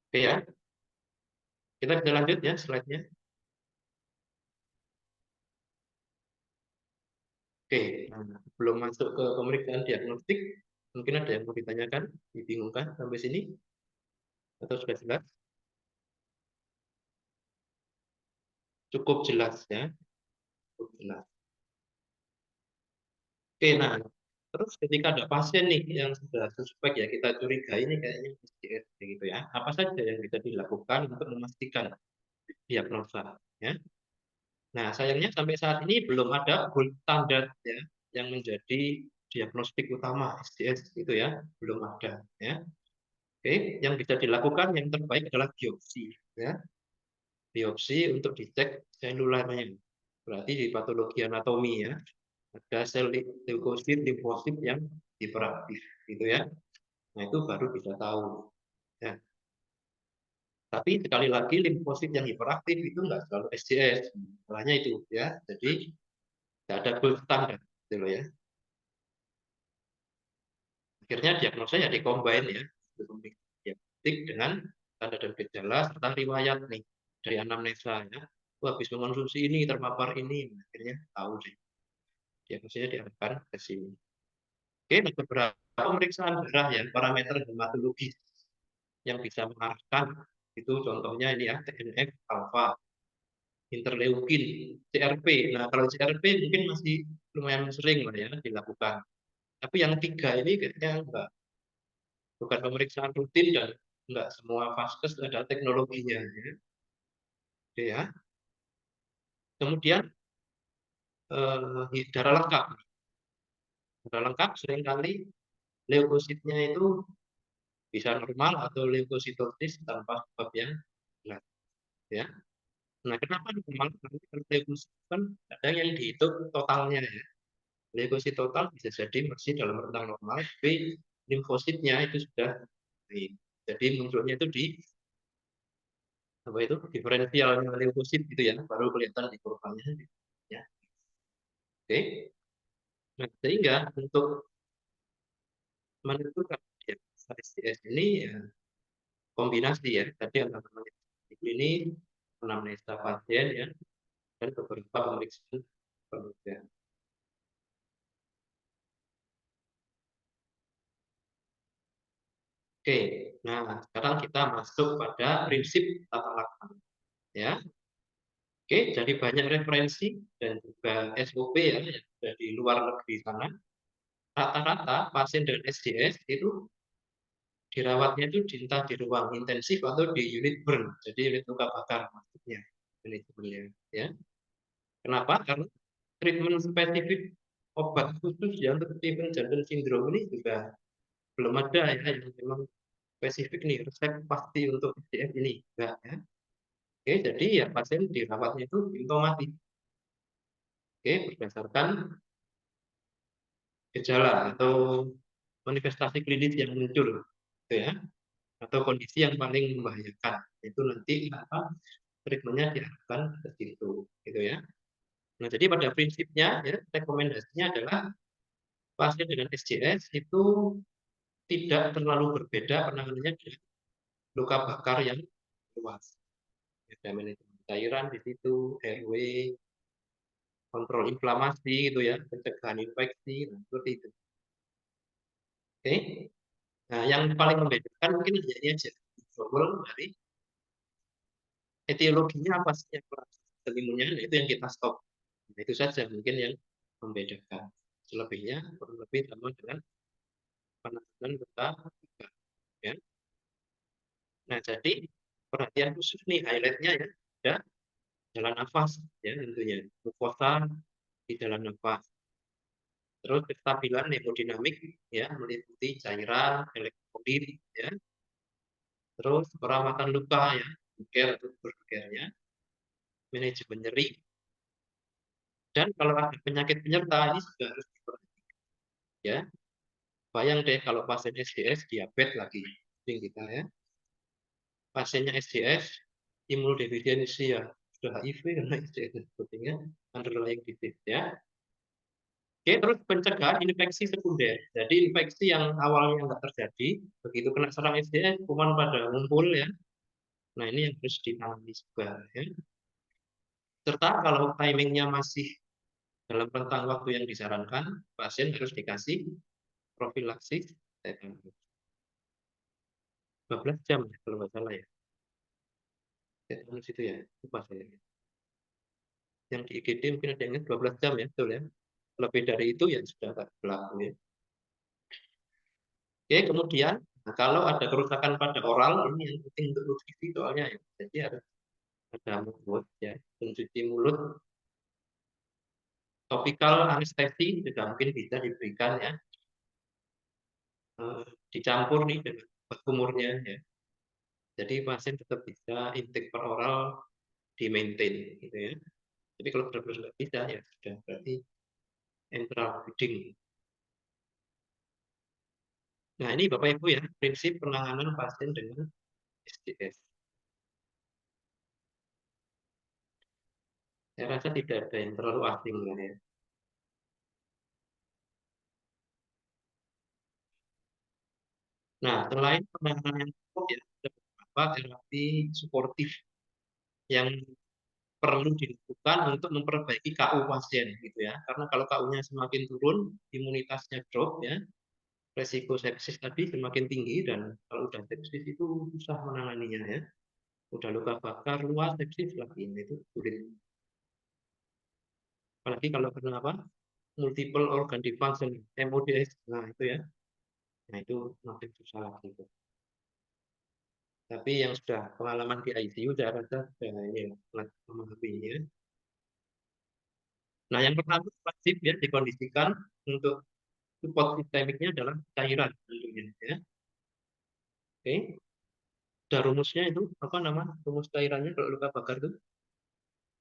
Oke ya, kita bisa lanjut ya slide-nya. Oke, nah, belum masuk ke pemeriksaan diagnostik, mungkin ada yang mau ditanyakan, dibingungkan sampai sini, atau sudah jelas? Cukup jelas ya, cukup jelas. Oke, nah, terus ketika ada pasien nih yang sudah suspek ya, kita curigai ini kayaknya SDS gitu ya, apa saja yang bisa dilakukan untuk memastikan diagnosa ya. Nah, sayangnya sampai saat ini belum ada gold standar ya yang menjadi diagnostik utama SDS itu ya, belum ada ya. Oke, yang bisa dilakukan yang terbaik adalah biopsi ya. Biopsi untuk dicek selulernya. Berarti di patologi anatomi ya, ada sel leukosit, limfosit yang hiperaktif gitu ya. Nah, itu baru bisa tahu. Ya. Tapi sekali lagi limfosit yang hiperaktif itu enggak selalu SJS. Makanya itu ya. Jadi tidak ada gold standar gitu loh ya. Akhirnya diagnosa ya dikombin ya. Diagnostik dengan tanda dan gejala serta riwayat nih dari anamnesa ya. Habis mengonsumsi ini terpapar ini, akhirnya tahu deh. Diagnosanya diarahkan ke sini. Oke, ada beberapa pemeriksaan darah ya, parameter hematologis yang bisa mengarahkan. Itu contohnya ini ya, TNF alpha, interleukin, CRP. Nah, kalau CRP mungkin masih lumayan sering lah ya dilakukan. Tapi yang tiga ini kayaknya enggak, bukan pemeriksaan rutin dan enggak semua vaskes ada teknologinya ya. Oke ya. Kemudian darah lengkap. Darah lengkap seringkali leukositnya itu bisa normal atau leukositosis tanpa sebab yang jelas ya. Nah, kenapa normal? Karena kalau leukosit kan ada yang dihitung totalnya ya. Leukosit total bisa jadi masih dalam rentang normal, tapi limfositnya itu sudah naik. Jadi munculnya itu di apa itu diferensial leukosit gitu ya, baru kelihatan di kurvanya ya. Oke. Nah, sehingga untuk menentukan ya, STS ini ya kombinasi ya. Tadi yang namanya ini anamnesa pasien ya dan beberapa pemeriksaan penunjang. Oke, nah sekarang kita masuk pada prinsip tata laksana ya. Oke, jadi banyak referensi dan juga SOP ya yang ada di luar negeri sana. Rata-rata pasien dengan SDS itu dirawatnya itu entah di ruang intensif atau di unit burn, jadi unit luka bakar maksudnya manajemennya ya. Kenapa? Karena treatment spesifik obat khusus ya untuk Stevens-Johnson syndrome ini juga belum ada ya yang memang spesifik nih resep pasti untuk SDS ini enggak ya. Oke, jadi ya pasien dirawatnya itu simptomatik. Oke, berdasarkan gejala atau manifestasi klinis yang muncul, gitu ya, atau kondisi yang paling membahayakan. Itu nanti apa treatmentnya diarahkan ke situ, gitu ya. Nah, jadi pada prinsipnya ya rekomendasinya adalah pasien dengan SJS itu tidak terlalu berbeda penanganannya dengan luka bakar yang luas. Ada manajemen cairan di situ, RW, kontrol inflamasi gitu ya, pencegahan infeksi, nah, seperti itu. Oke. Nah, yang paling membedakan mungkin hanya ini aja. Berawal dari etiologinya apa sih yang selimunya, itu yang kita stop. Nah, itu saja mungkin yang membedakan. Selebihnya kurang lebih sama dengan penanganan luka ya. Nah, jadi perhatian khusus nih highlightnya ya, ada jalan nafas ya tentunya, mukosa di jalan nafas. Terus kestabilan hemodinamik ya meliputi cairan, elektrolit ya. Terus perawatan luka ya, care atau berkernya, manajemen nyeri, dan kalau ada penyakit penyerta ini juga harus diperhatikan ya. Bayang deh kalau pasien SDS diabetes lagi, sering kita ya. Pasiennya SDS imunodefisiensi ya, sudah HIV karena ICS dan sebagainya, underlying disease ya. Oke, terus pencegahan infeksi sekunder. Jadi infeksi yang awalnya nggak terjadi, begitu kena serang ICS, kuman pada ngumpul ya. Nah ini yang harus ditangani juga ya. Serta kalau timingnya masih dalam rentang waktu yang disarankan, pasien harus dikasih profilaksis tetanus. 12 jam ya, kalau nggak salah ya. Tetanus itu ya, lupa saya. Yang di IGD mungkin ada yang ingat 12 jam ya, betul ya. Lebih dari itu ya sudah tak berlaku ya. Oke, kemudian nah, kalau ada kerusakan pada oral, ini yang penting untuk nutrisi soalnya ya. Jadi harus ada mulut ya, mencuci mulut. Topikal anestesi juga mungkin bisa diberikan ya. Dicampur nih dengan obat kumurnya ya. Jadi pasien tetap bisa intake per oral di maintain gitu ya. Tapi kalau benar-benar nggak bisa ya sudah berarti enteral feeding. Nah ini Bapak Ibu ya prinsip penanganan pasien dengan SDS. Saya rasa tidak ada yang terlalu asing ya. Nah selain penanganan yang cukup ya ada beberapa terapi suportif yang perlu dilakukan untuk memperbaiki KU pasien gitu ya. Karena kalau KU-nya semakin turun, imunitasnya drop ya, resiko sepsis tadi semakin tinggi dan kalau udah sepsis itu susah menanganinya ya. Udah luka bakar luas sepsis lagi itu sulit. Apalagi kalau kenapa multiple organ dysfunction MODS, nah itu ya, nah itu makin susah lagi itu. Tapi yang sudah pengalaman di ICU saya rasa sudah ini ya, memahaminya. Nah yang pertama wajib ya dikondisikan untuk support sistemiknya adalah cairan tentunya ya. Oke, ada rumusnya itu apa nama rumus cairannya kalau luka bakar itu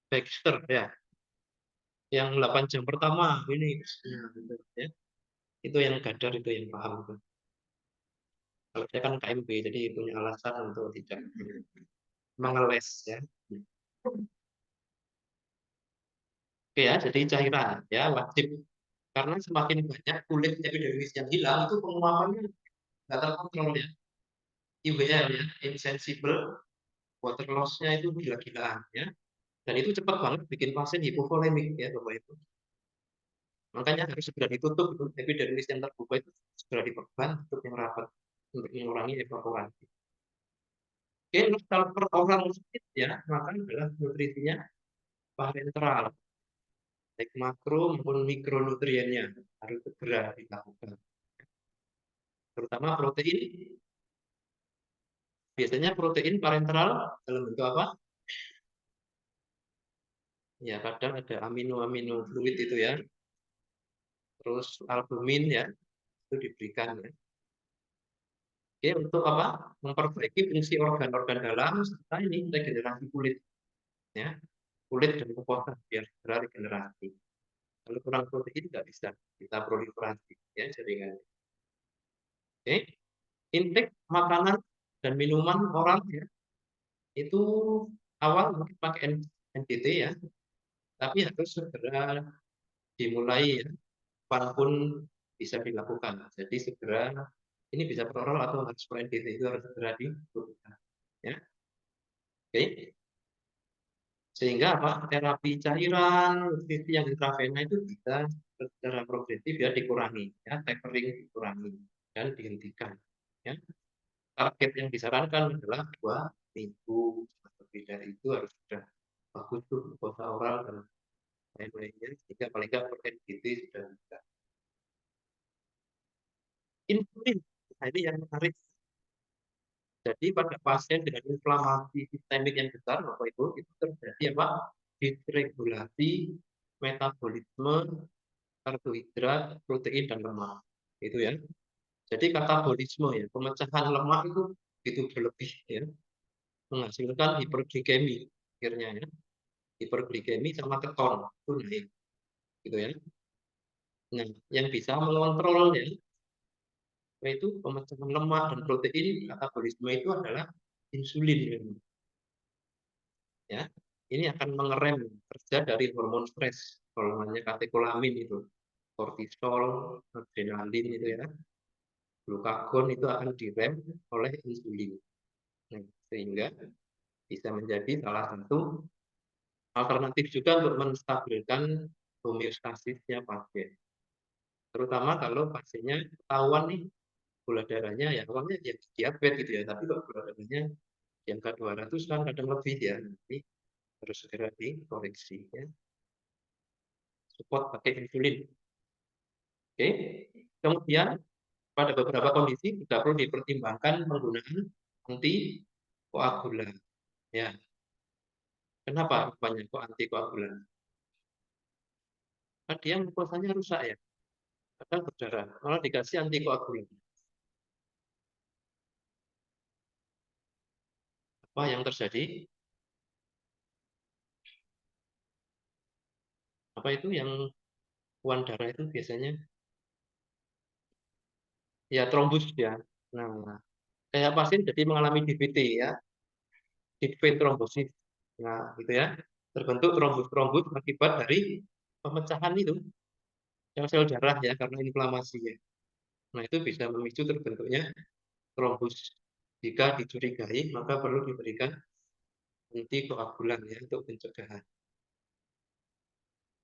Baxter ya. Yang 8 jam pertama ini ya. Itu yang gadar itu yang paham itu. Kalau saya kan KMB jadi punya alasan untuk tidak mengeles ya. Oke ya, jadi cairan ya wajib karena semakin banyak kulit epidermis yang hilang itu penguapannya nggak terkontrol ya. IWL ya, insensible water loss-nya itu gila-gilaan ya. Dan itu cepat banget bikin pasien hipovolemik ya Bapak Ibu. Makanya harus segera ditutup itu epidermis yang terbuka itu segera diperban untuk yang rapat untuk mengurangi evaporasi. Oke, kalau per orang sedikit ya, maka adalah nutrisinya parenteral, baik makro maupun mikronutriennya harus segera dilakukan. Terutama protein, biasanya protein parenteral dalam bentuk apa? Ya, kadang ada amino-amino fluid itu ya, terus albumin ya, itu diberikan ya. Oke, untuk apa? Memperbaiki fungsi organ-organ dalam serta ini regenerasi kulit ya. Kulit dan mukosa biar segera regenerasi. Kalau kurang protein nggak bisa kita proliferasi ya jaringan. Oke, intake makanan dan minuman oral ya itu awal mungkin pakai NCT ya, tapi harus segera dimulai ya, walaupun bisa dilakukan. Jadi segera ini bisa per oral atau harus per NCT itu harus segera dilakukan. Ya, oke. Sehingga apa terapi cairan nutrisi yang intravena itu bisa secara progresif ya dikurangi ya tapering dikurangi dan dihentikan ya. Target yang disarankan adalah 2 minggu lebih dari itu harus sudah bagus tuh glukosa oral dan lain-lainnya sehingga paling nggak protein GT sudah bisa. Insulin, nah ini yang menarik. Jadi pada pasien dengan inflamasi sistemik yang besar, Bapak Ibu, itu terjadi apa? Disregulasi metabolisme karbohidrat, protein dan lemak. Itu ya. Jadi katabolisme ya, pemecahan lemak itu begitu berlebih ya, menghasilkan hiperglikemi akhirnya ya. Hiperglikemi sama keton itu naik gitu ya. Nah, yang bisa mengontrol ya itu pemecahan lemak dan protein katabolisme itu adalah insulin. ya, ini akan mengerem kerja dari hormon stres, kalau namanya katekolamin itu, kortisol, adrenalin itu ya, glukagon itu akan direm oleh insulin. Nah, sehingga bisa menjadi salah satu alternatif juga untuk menstabilkan homeostasisnya pasien. Terutama kalau pasiennya ketahuan nih gula darahnya ya awalnya ya diabetes gitu ya, tapi kok gula darahnya di angka 200 kan kadang lebih ya, nanti harus segera dikoreksi ya. Support pakai insulin. Oke. Kemudian pada beberapa kondisi juga perlu dipertimbangkan penggunaan antikoagulan. Ya, kenapa rupanya kok antikoagulan? Kan dia glukosanya rusak ya, kadang berdarah, malah dikasih antikoagulan. Apa yang terjadi? Apa itu yang kuan darah itu biasanya? Ya trombus ya. Nah, kayak pasien jadi mengalami DVT ya, deep vein thrombosis. Nah, gitu ya. Terbentuk trombus-trombus akibat dari pemecahan itu sel-sel darah ya karena inflamasi ya. Nah, itu bisa memicu terbentuknya trombus. Jika dicurigai, maka perlu diberikan antikoagulan ya untuk pencegahan.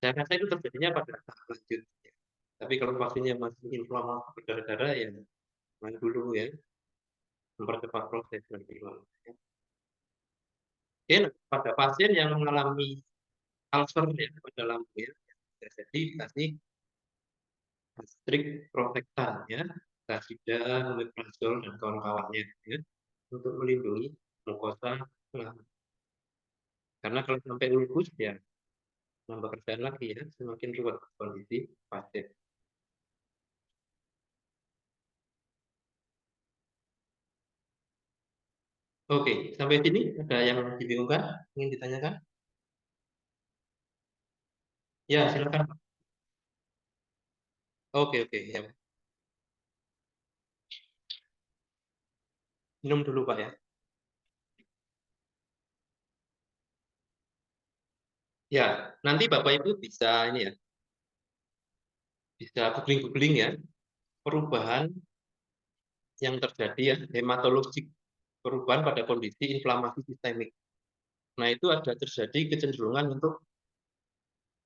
Saya rasa itu terjadinya pada tahap lanjut. Ya. Tapi kalau pasiennya masih inflamasi berdarah-darah ya main dulu ya, mempercepat proses nanti. Mungkin pada pasien yang mengalami ulcer ya pada lambung ya, bisa jadi dikasih strik protectan ya, Tasida, omeprazol dan kawan-kawannya ya, untuk melindungi mukosa lambung. Karena kalau sampai ulkus ya nambah kerjaan lagi ya, semakin ruwet kondisi pasien. Oke, sampai sini ada yang dibingungkan, ingin ditanyakan? Ya, silakan. Oke, oke, ya. Minum dulu Pak ya. Ya, nanti Bapak Ibu bisa ini ya, bisa googling-googling ya, perubahan yang terjadi ya, hematologik, perubahan pada kondisi inflamasi sistemik. Nah, itu ada terjadi kecenderungan untuk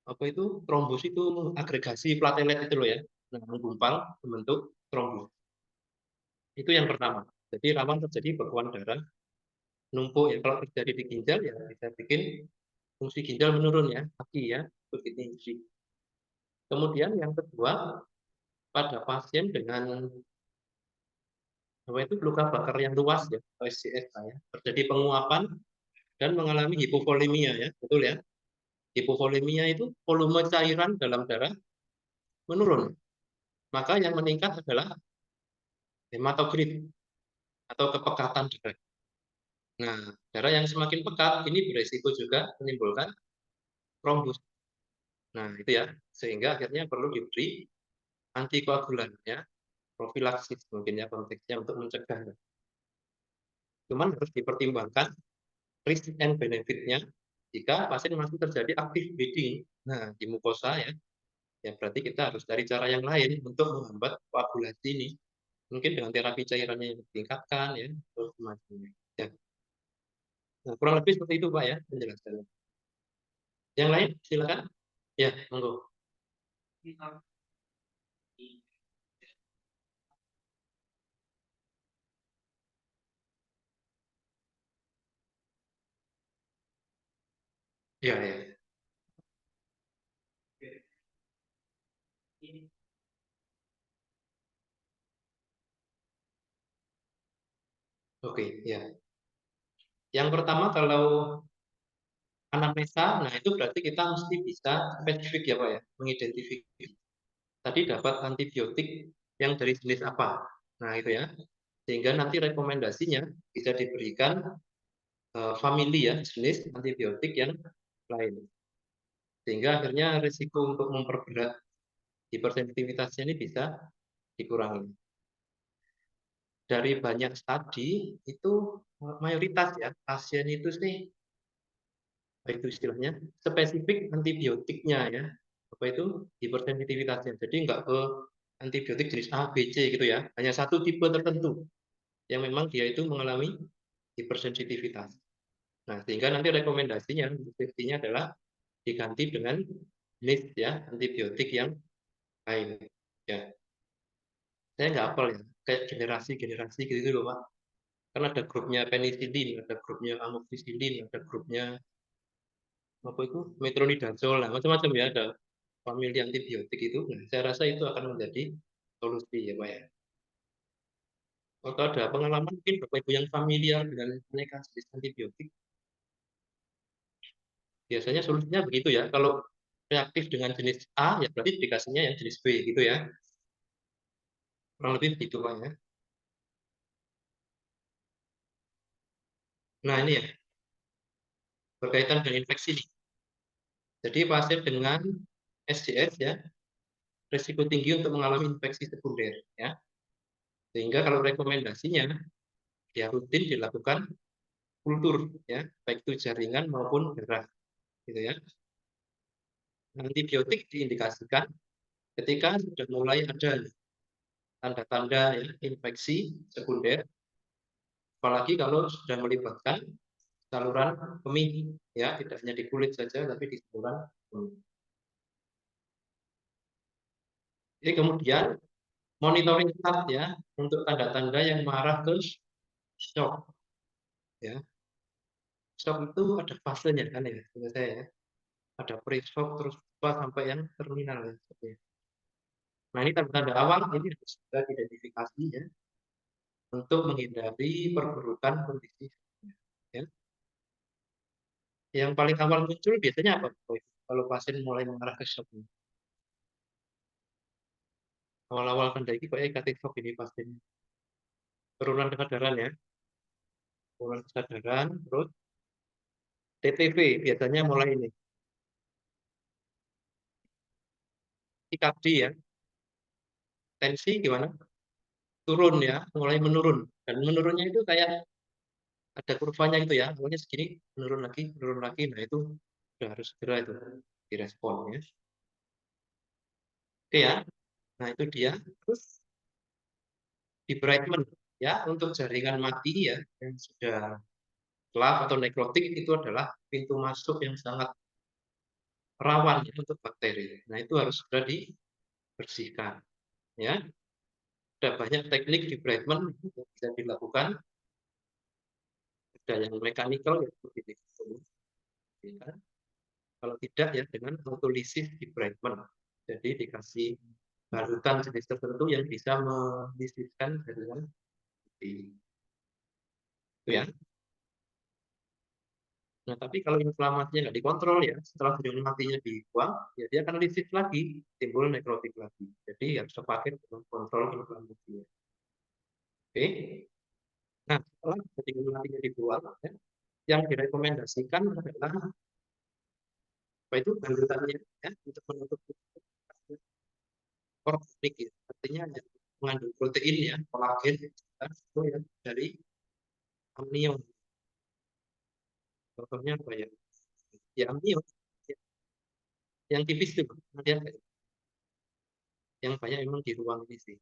apa itu trombus itu agregasi platelet itu loh ya, nah, menggumpal membentuk trombus. Itu yang pertama. Jadi rawan terjadi bekuan darah numpuk ya. Kalau terjadi di ginjal ya bisa bikin fungsi ginjal menurun ya, kaki ya, begitu. Kemudian yang kedua, pada pasien dengan apa itu luka bakar yang luas ya, SCS ya, terjadi penguapan dan mengalami hipovolemia ya, betul ya. Hipovolemia itu volume cairan dalam darah menurun. Maka yang meningkat adalah hematokrit atau kepekatan darah. Nah, darah yang semakin pekat ini beresiko juga menimbulkan trombus. Nah, itu ya, sehingga akhirnya perlu diberi antikoagulan ya, profilaksis mungkin ya konteksnya untuk mencegah. Cuman harus dipertimbangkan risk and benefit-nya jika pasien masih terjadi active bleeding. Nah, di mukosa ya, ya berarti kita harus cari cara yang lain untuk menghambat koagulasi ini. Mungkin dengan terapi cairannya yang ditingkatkan ya, terus semacamnya. Ya. Nah, kurang lebih seperti itu Pak ya penjelasannya. Yang lain silakan. Ya, monggo. Ya, ya. Oke, ya. Yang pertama kalau anamnesa, nah itu berarti kita mesti bisa spesifik ya Pak ya, mengidentifikasi tadi dapat antibiotik yang dari jenis apa. Nah itu ya, sehingga nanti rekomendasinya bisa diberikan famili ya, jenis antibiotik yang lain. Sehingga akhirnya risiko untuk memperberat hipersensitivitasnya ini bisa dikurangi. Dari banyak studi itu mayoritas ya pasien itu sih apa itu istilahnya, spesifik antibiotiknya ya, apa itu hipersensitivitasnya. Jadi nggak ke antibiotik jenis A, B, C gitu ya, hanya satu tipe tertentu yang memang dia itu mengalami hipersensitivitas. Nah, sehingga nanti rekomendasinya, safety-nya adalah diganti dengan jenis ya antibiotik yang lain. Ya, saya nggak hafal ya, kayak generasi-generasi gitu loh Pak. Kan ada grupnya penicillin, ada grupnya amoxicillin, ada grupnya apa itu metronidazole, nah, macam-macam ya, ada famili antibiotik itu. Nah, saya rasa itu akan menjadi solusi ya Pak ya. Atau ada pengalaman mungkin Bapak Ibu yang familiar dengan aneka jenis antibiotik, biasanya solusinya begitu ya. Kalau reaktif dengan jenis A, ya berarti dikasihnya yang jenis B gitu ya. Kurang lebih begitu Pak ya. Nah ini ya, berkaitan dengan infeksi nih. Jadi pasien dengan SJS ya, risiko tinggi untuk mengalami infeksi sekunder ya. Sehingga kalau rekomendasinya ya rutin dilakukan kultur ya, baik itu jaringan maupun darah gitu ya. Antibiotik diindikasikan ketika sudah mulai ada tanda-tanda ya, infeksi sekunder, apalagi kalau sudah melibatkan saluran kemih ya, tidak hanya di kulit saja tapi di saluran kemih. Jadi kemudian monitoring ketat ya untuk tanda-tanda yang mengarah ke shock ya. Shock itu ada fasenya kan ya, menurut saya ya. Ada pre-shock terus sampai yang terminal ya. Nah ini tanda-tanda awal ini harus kita identifikasi ya untuk menghindari perburukan kondisi ya. Yang paling awal muncul biasanya apa? Kalau pasien mulai mengarah ke shock. Awal-awal kendaki kayak ikatif shock ini pasien. Penurunan kesadaran ya. Penurunan kesadaran, terus TTV biasanya mulai ini. IKD ya. Tensi gimana? Turun ya, mulai menurun. Dan menurunnya itu kayak ada kurvanya itu ya. Awalnya segini, menurun lagi, menurun lagi. Nah itu sudah harus segera itu direspon ya. Oke ya. Nah itu dia. Terus debridement ya untuk jaringan mati ya yang sudah kelak atau nekrotik itu adalah pintu masuk yang sangat rawan ya, untuk bakteri. Nah itu harus segera dibersihkan ya. Ada banyak teknik debridement yang bisa dilakukan. Ada yang mekanikal ya seperti itu. Ya. Kalau tidak ya dengan autolisis debridement. Jadi dikasih balutan jenis tertentu yang bisa melisiskan jaringan itu ya. Nah, tapi kalau inflamasinya nggak dikontrol ya, setelah jaringan matinya dibuang, ya dia akan lisis lagi, timbul nekrotik lagi. Jadi harus sepaket dengan kontrol inflamasinya. Oke. Nah, setelah jaringan matinya dibuang, ya, yang direkomendasikan adalah apa itu balutannya ya, untuk menutup organik ya. Artinya ya, mengandung protein ya, kolagen itu ya, dari amnion. Contohnya apa ya? Ya amnion yang tipis itu, dia yang banyak memang di ruang ini sih,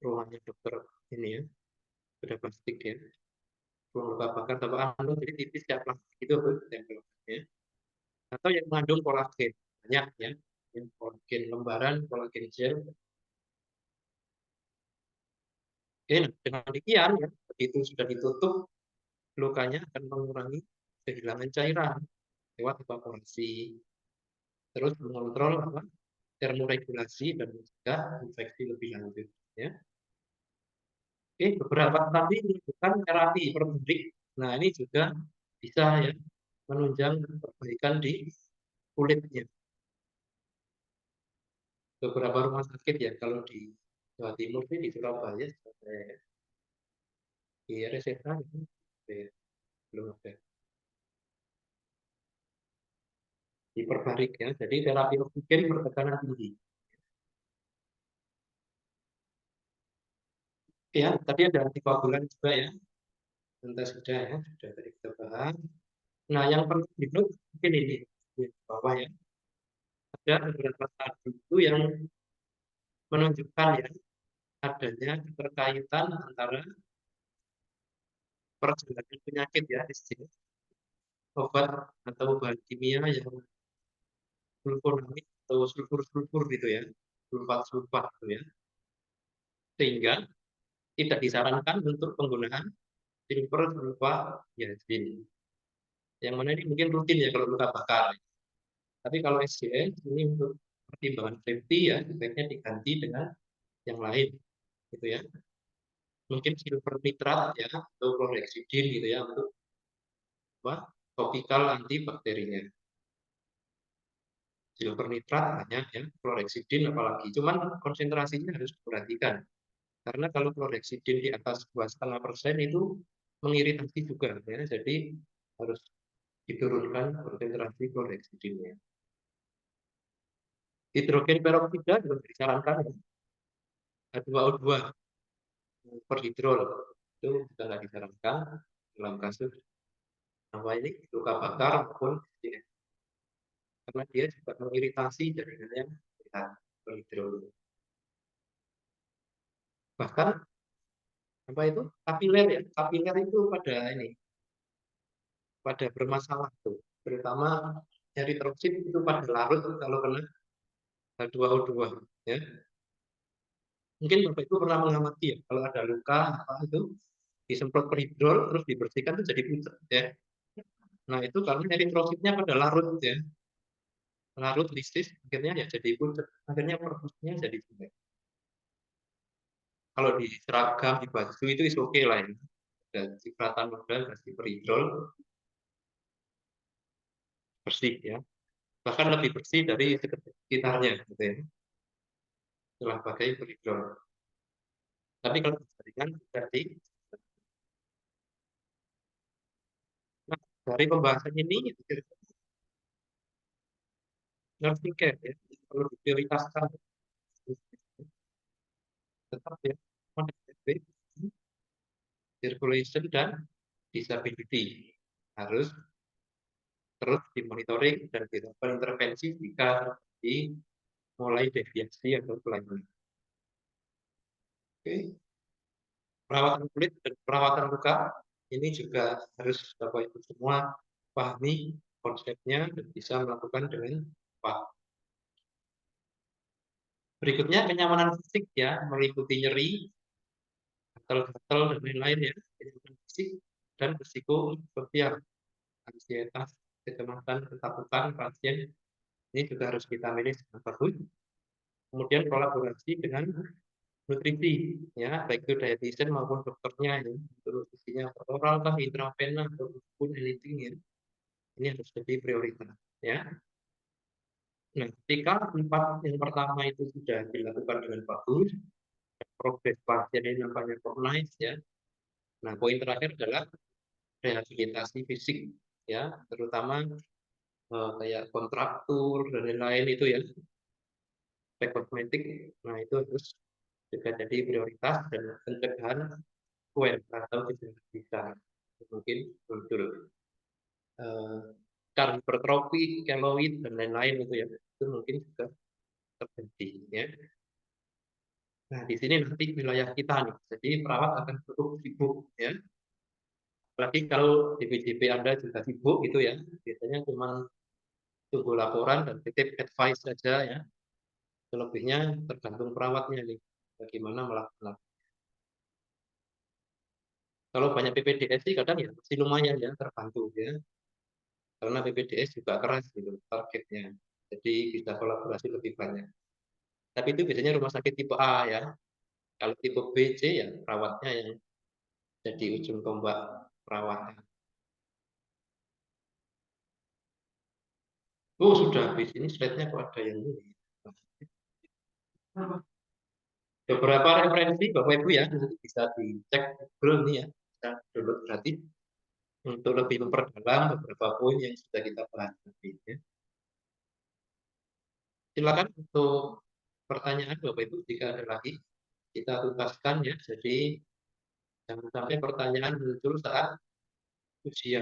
ruangnya dokter ini ya, sudah plastik ya, ruang luka bakar atau anu, jadi tipis kayak plastik itu tempel ya. Atau yang mengandung kolagen banyak ya, yang kolagen lembaran, kolagen gel. Oke, nah, dengan demikian ya, begitu sudah ditutup, lukanya akan mengurangi kehilangan cairan lewat evaporasi, terus mengontrol apa termoregulasi dan mencegah infeksi lebih lanjut ya. Oke, beberapa tadi bukan terapi hiperbarik. Nah, ini juga bisa ya menunjang perbaikan di kulitnya. Beberapa rumah sakit ya, kalau di Jawa Timur sih di Surabaya, di RSCH itu belum ada hiperbarik ya. Jadi terapi oksigen bertekanan tinggi. Ya, tadi ada antikoagulan juga ya. Entah sudah ya, sudah tadi kita bahas. Nah, yang perlu dinote mungkin ini di bawah ya, ada beberapa tadi itu yang menunjukkan ya adanya keterkaitan antara perjalanan penyakit ya di sini, obat atau bahan kimia yang sulfonamid atau sulfur-sulfur gitu ya, sulfat-sulfat gitu ya, sehingga tidak disarankan untuk penggunaan silver sulfadiazin. Yang mana ini mungkin rutin ya kalau luka bakar. Tapi kalau SCN ini untuk pertimbangan safety ya sebaiknya diganti dengan yang lain gitu ya. Mungkin silver nitrat ya atau chlorhexidine gitu ya untuk apa? Topikal antibakterinya. Silver nitrat banyak ya, chlorhexidine apalagi. Cuman konsentrasinya harus diperhatikan. Karena kalau chlorhexidine di atas 2,5% itu mengiritasi juga ya. Jadi harus diturunkan konsentrasi chlorhexidine-nya. Hidrogen peroksida juga disarankan ya. H2O2 per hidrol itu juga nggak disarankan dalam kasus apa ini luka bakar maupun karena dia juga mengiritasi jaringan yang sehat per hidrol. Bahkan apa itu kapiler ya, kapiler itu pada ini pada bermasalah tuh, terutama eritrosit itu pada larut kalau kena H2O2 ya. Mungkin Bapak Ibu pernah mengamati ya, kalau ada luka apa itu disemprot perhidrol terus dibersihkan itu jadi pucat ya. Nah, itu karena eritrositnya pada larut ya. Larut listis akhirnya ya jadi pucat. Akhirnya perfusnya jadi jelek. Kalau di seragam, di baju itu is oke lah ya. Dan cipratan modal kasih perhidrol bersih ya. Bahkan lebih bersih dari sekitarnya gitu ya. Setelah pakai perhidrol. Tapi kalau jaringan berarti nah, dari pembahasan ini nursing care ya perlu diprioritaskan tetap ya circulation dan disability harus terus dimonitoring dan dilakukan intervensi jika mulai deviasi atau kelainan. Oke. Perawatan kulit dan perawatan luka ini juga harus Bapak Ibu semua pahami konsepnya dan bisa melakukan dengan tepat. Berikutnya kenyamanan fisik ya, meliputi nyeri, gatal-gatal dan lain-lain ya, kenyamanan fisik dan risiko sosial, ansietas, kecemasan, ketakutan pasien ini juga harus kita manage dengan bagus. Kemudian kolaborasi dengan nutrisi ya, baik itu dietitian maupun dokternya ya, untuk nutrisinya oral kah, intravena ataupun anything ya. Ini harus jadi prioritas ya. Nah, ketika empat yang pertama itu sudah dilakukan dengan bagus, progres pasien ini nampaknya kok nice ya. Nah, poin terakhir adalah rehabilitasi fisik ya, terutama kayak kontraktur dan lain-lain itu ya, kosmetik. Nah, itu harus juga jadi prioritas dan pencegahan kuen atau tidak bisa mungkin muncul karena hipertrofi, keloid dan lain-lain itu ya, itu mungkin juga terjadi ya. Nah, di sini nanti wilayah kita nih, jadi perawat akan cukup sibuk ya. Apalagi kalau DPJP Anda juga sibuk gitu ya, biasanya cuma tunggu laporan dan titip advice saja ya. Selebihnya tergantung perawatnya nih, bagaimana melakukan. Kalau banyak PPDS sih kadang ya masih lumayan ya terbantu ya, karena PPDS juga keras gitu targetnya, jadi bisa kolaborasi lebih banyak. Tapi itu biasanya rumah sakit tipe A ya. Kalau tipe B, C ya perawatnya yang jadi ujung tombak perawatan. Oh sudah habis ini slide-nya kok ada yang ini. Beberapa referensi Bapak Ibu ya nanti bisa dicek Google nih ya, bisa download gratis untuk lebih memperdalam beberapa poin yang sudah kita bahas tadi. Ya. Silakan untuk pertanyaan Bapak Ibu jika ada lagi kita tuntaskan ya. Jadi jangan sampai pertanyaan muncul saat ujian.